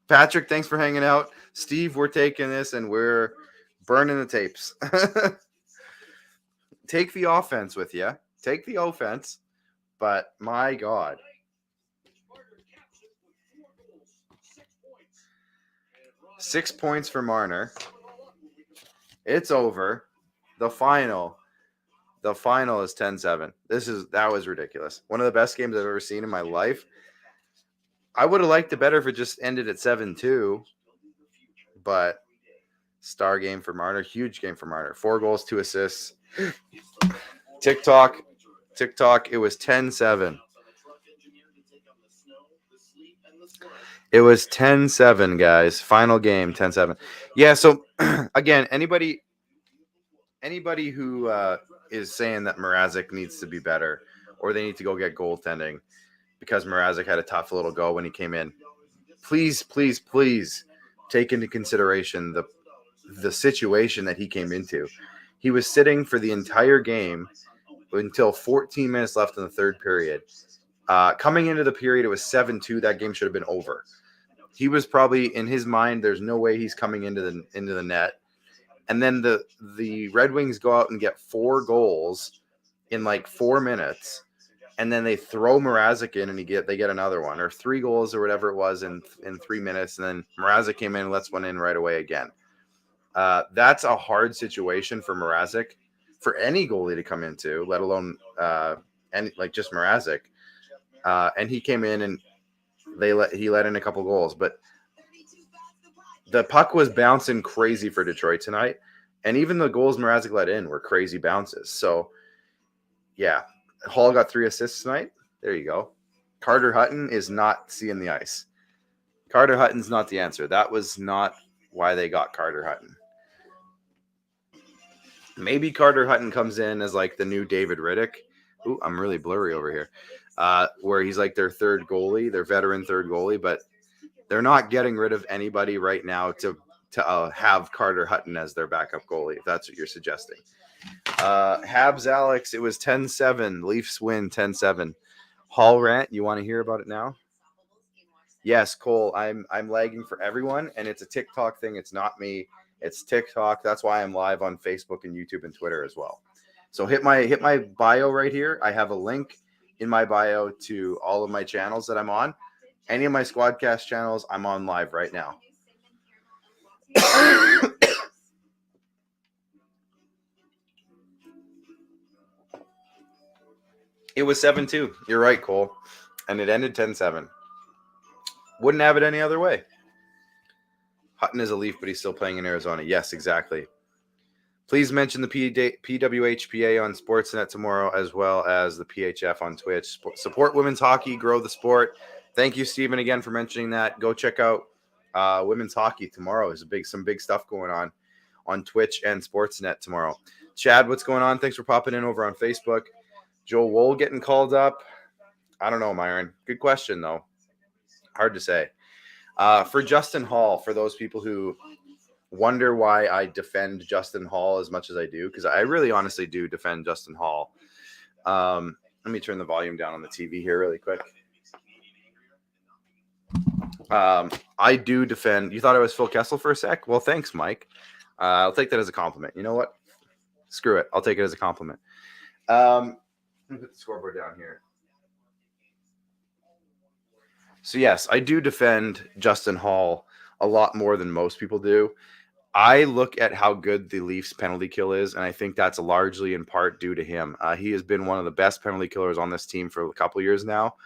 Patrick, thanks for hanging out. Steve, we're taking this and we're burning the tapes. Take the offense with you. Take the offense. But my God. 6 points for Marner. It's over. The final is 10-7. That was ridiculous. One of the best games I've ever seen in my life. I would have liked it better if it just ended at 7-2. But star game for Marner. Huge game for Marner. 4 goals, 2 assists. TikTok, it was 10-7. It was 10-7, guys. Final game, 10-7. Yeah, so, again, anybody who is saying that Mrazek needs to be better or they need to go get goaltending because Mrazek had a tough little go when he came in. Please, please, please take into consideration the situation that he came into. He was sitting for the entire game until 14 minutes left in the third period. Coming into the period, it was 7-2. That game should have been over. He was probably, in his mind, there's no way he's coming into the net. And then the Red Wings go out and get 4 goals in like 4 minutes. And then they throw Mrazek in and they get another one, or 3 goals or whatever it was in 3 minutes. And then Mrazek came in and lets one in right away again. That's a hard situation for Mrazek, for any goalie to come into, let alone just Mrazek. And he came in and he let in a couple goals, but the puck was bouncing crazy for Detroit tonight, and even the goals Mrazek let in were crazy bounces. So, yeah, Hall got 3 assists tonight. There you go. Carter Hutton is not seeing the ice. Carter Hutton's not the answer. That was not why they got Carter Hutton. Maybe Carter Hutton comes in as like the new David Riddick. Ooh, I'm really blurry over here. Where he's like their third goalie, their veteran third goalie, but they're not getting rid of anybody right now to have Carter Hutton as their backup goalie, if that's what you're suggesting. Habs Alex, it was 10-7. Leafs win 10-7. Hall rant, you want to hear about it now? Yes, Cole, I'm lagging for everyone, and it's a TikTok thing. It's not me. It's TikTok. That's why I'm live on Facebook and YouTube and Twitter as well. So hit my bio right here. I have a link in my bio to all of my channels that I'm on. Any of my Squadcast channels, I'm on live right now. It was 7-2. You're right, Cole. And it ended 10-7. Wouldn't have it any other way. Hutton is a Leaf, but he's still playing in Arizona. Yes, exactly. Please mention the PWHPA on Sportsnet tomorrow, as well as the PHF on Twitch. Support women's hockey, grow the sport. Thank you, Stephen, again for mentioning that. Go check out women's hockey tomorrow. There's some big stuff going on Twitch and Sportsnet tomorrow. Chad, what's going on? Thanks for popping in over on Facebook. Joel Wool getting called up. I don't know, Myron. Good question, though. Hard to say. For Justin Hall, for those people who wonder why I defend Justin Hall as much as I do, because I really honestly do defend Justin Hall. Let me turn the volume down on the TV here really quick. I do defend. You thought I was Phil Kessel for a sec? Well, thanks, Mike. I'll take that as a compliment. You know what? Screw it. I'll take it as a compliment. Let me put the scoreboard down here. So, yes, I do defend Justin Hall a lot more than most people do. I look at how good the Leafs penalty kill is, and I think that's largely in part due to him. He has been one of the best penalty killers on this team for a couple of years now,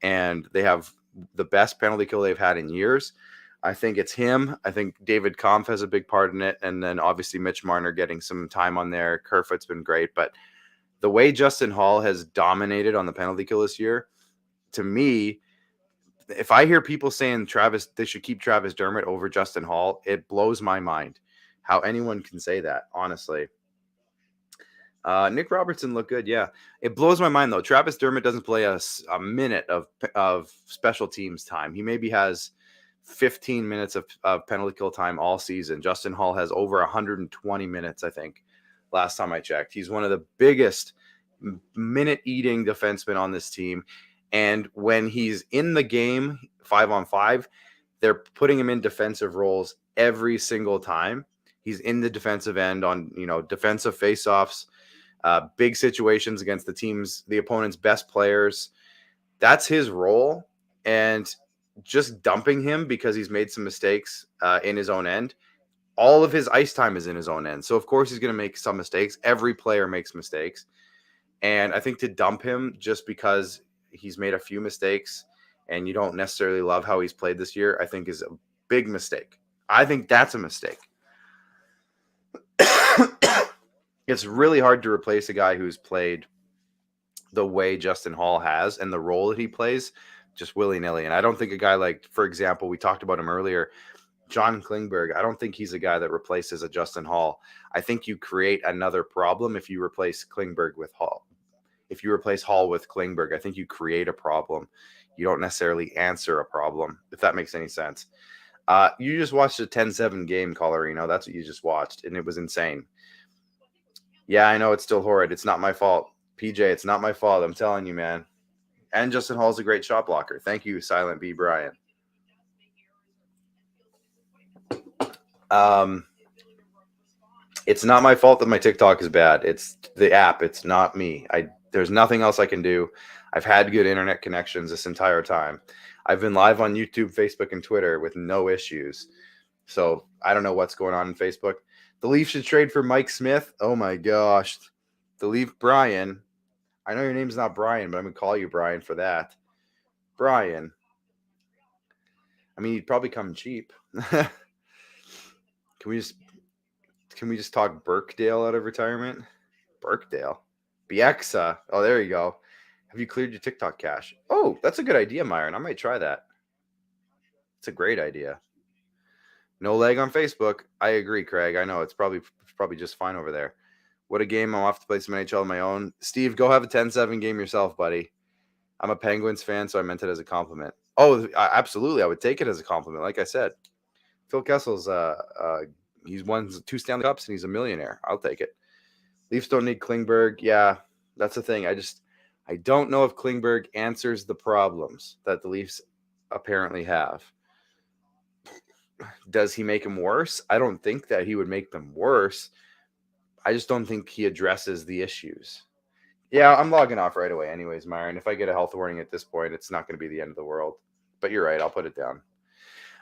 and they have the best penalty kill they've had in years. I think it's him. I think David Kampf has a big part in it, and then obviously Mitch Marner getting some time on there. Kerfoot's been great, but the way Justin Hall has dominated on the penalty kill this year, to me, if I hear people saying they should keep Travis Dermott over Justin Hall, it blows my mind how anyone can say that, honestly. Nick Robertson looked good, yeah. It blows my mind, though. Travis Dermott doesn't play a minute of special teams time. He maybe has 15 minutes of penalty kill time all season. Justin Hall has over 120 minutes, I think, last time I checked. He's one of the biggest minute-eating defensemen on this team. And when he's in the game 5-on-5, they're putting him in defensive roles every single time. He's in the defensive end on, defensive faceoffs, big situations against the opponent's best players. That's his role. And just dumping him because he's made some mistakes in his own end, all of his ice time is in his own end. So, of course, he's going to make some mistakes. Every player makes mistakes. And I think to dump him just because he's made a few mistakes and you don't necessarily love how he's played this year, I think is a big mistake. I think that's a mistake. It's really hard to replace a guy who's played the way Justin Hall has and the role that he plays just willy-nilly. And I don't think a guy like, for example, we talked about him earlier, John Klingberg, I don't think he's a guy that replaces a Justin Hall. I think you create another problem if you replace Klingberg with Hall. if you replace Hall with Klingberg. I think you create a problem. You don't necessarily answer a problem, if that makes any sense. You just watched a 10-7 game, Colorino. That's what you just watched, and it was insane. Yeah, I know it's still horrid. It's not my fault. PJ, it's not my fault. I'm telling you, man. And Justin Hall's a great shot blocker. Thank you, Silent B. Brian. It's not my fault that my TikTok is bad. It's the app. It's not me. There's nothing else I can do. I've had good internet connections this entire time. I've been live on YouTube, Facebook, and Twitter with no issues. So I don't know what's going on in Facebook. The Leafs should trade for Mike Smith. Oh my gosh. The Leaf, Brian. I know your name's not Brian, but I'm going to call you Brian for that. Brian. I mean, he'd probably come cheap. Can we just talk Birkdale out of retirement? Birkdale. Bieksa. Oh, there you go. Have you cleared your TikTok cache? Oh, that's a good idea, Myron. I might try that. It's a great idea. No lag on Facebook. I agree, Craig. I know it's probably just fine over there. What a game. I'll have to play some NHL on my own. Steve, go have a 10-7 game yourself, buddy. I'm a Penguins fan, so I meant it as a compliment. Oh, absolutely. I would take it as a compliment. Like I said, Phil Kessel's he's won 2 Stanley Cups and he's a millionaire. I'll take it. Leafs don't need Klingberg. Yeah, that's the thing. I don't know if Klingberg answers the problems that the Leafs apparently have. Does he make them worse? I don't think that he would make them worse. I just don't think he addresses the issues. Yeah, I'm logging off right away anyways, Myron. If I get a health warning at this point, it's not going to be the end of the world. But you're right. I'll put it down.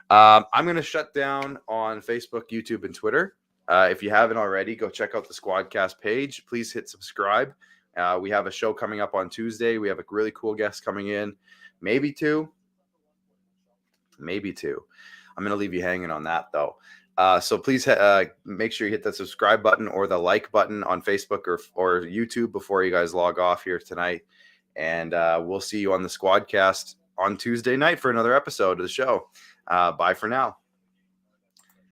I'm going to shut down on Facebook, YouTube, and Twitter. If you haven't already, go check out the Squadcast page. Please hit subscribe. We have a show coming up on Tuesday. We have a really cool guest coming in. Maybe two. I'm going to leave you hanging on that, though. So please make sure you hit that subscribe button or the like button on Facebook or YouTube before you guys log off here tonight. And we'll see you on the Squadcast on Tuesday night for another episode of the show. Bye for now.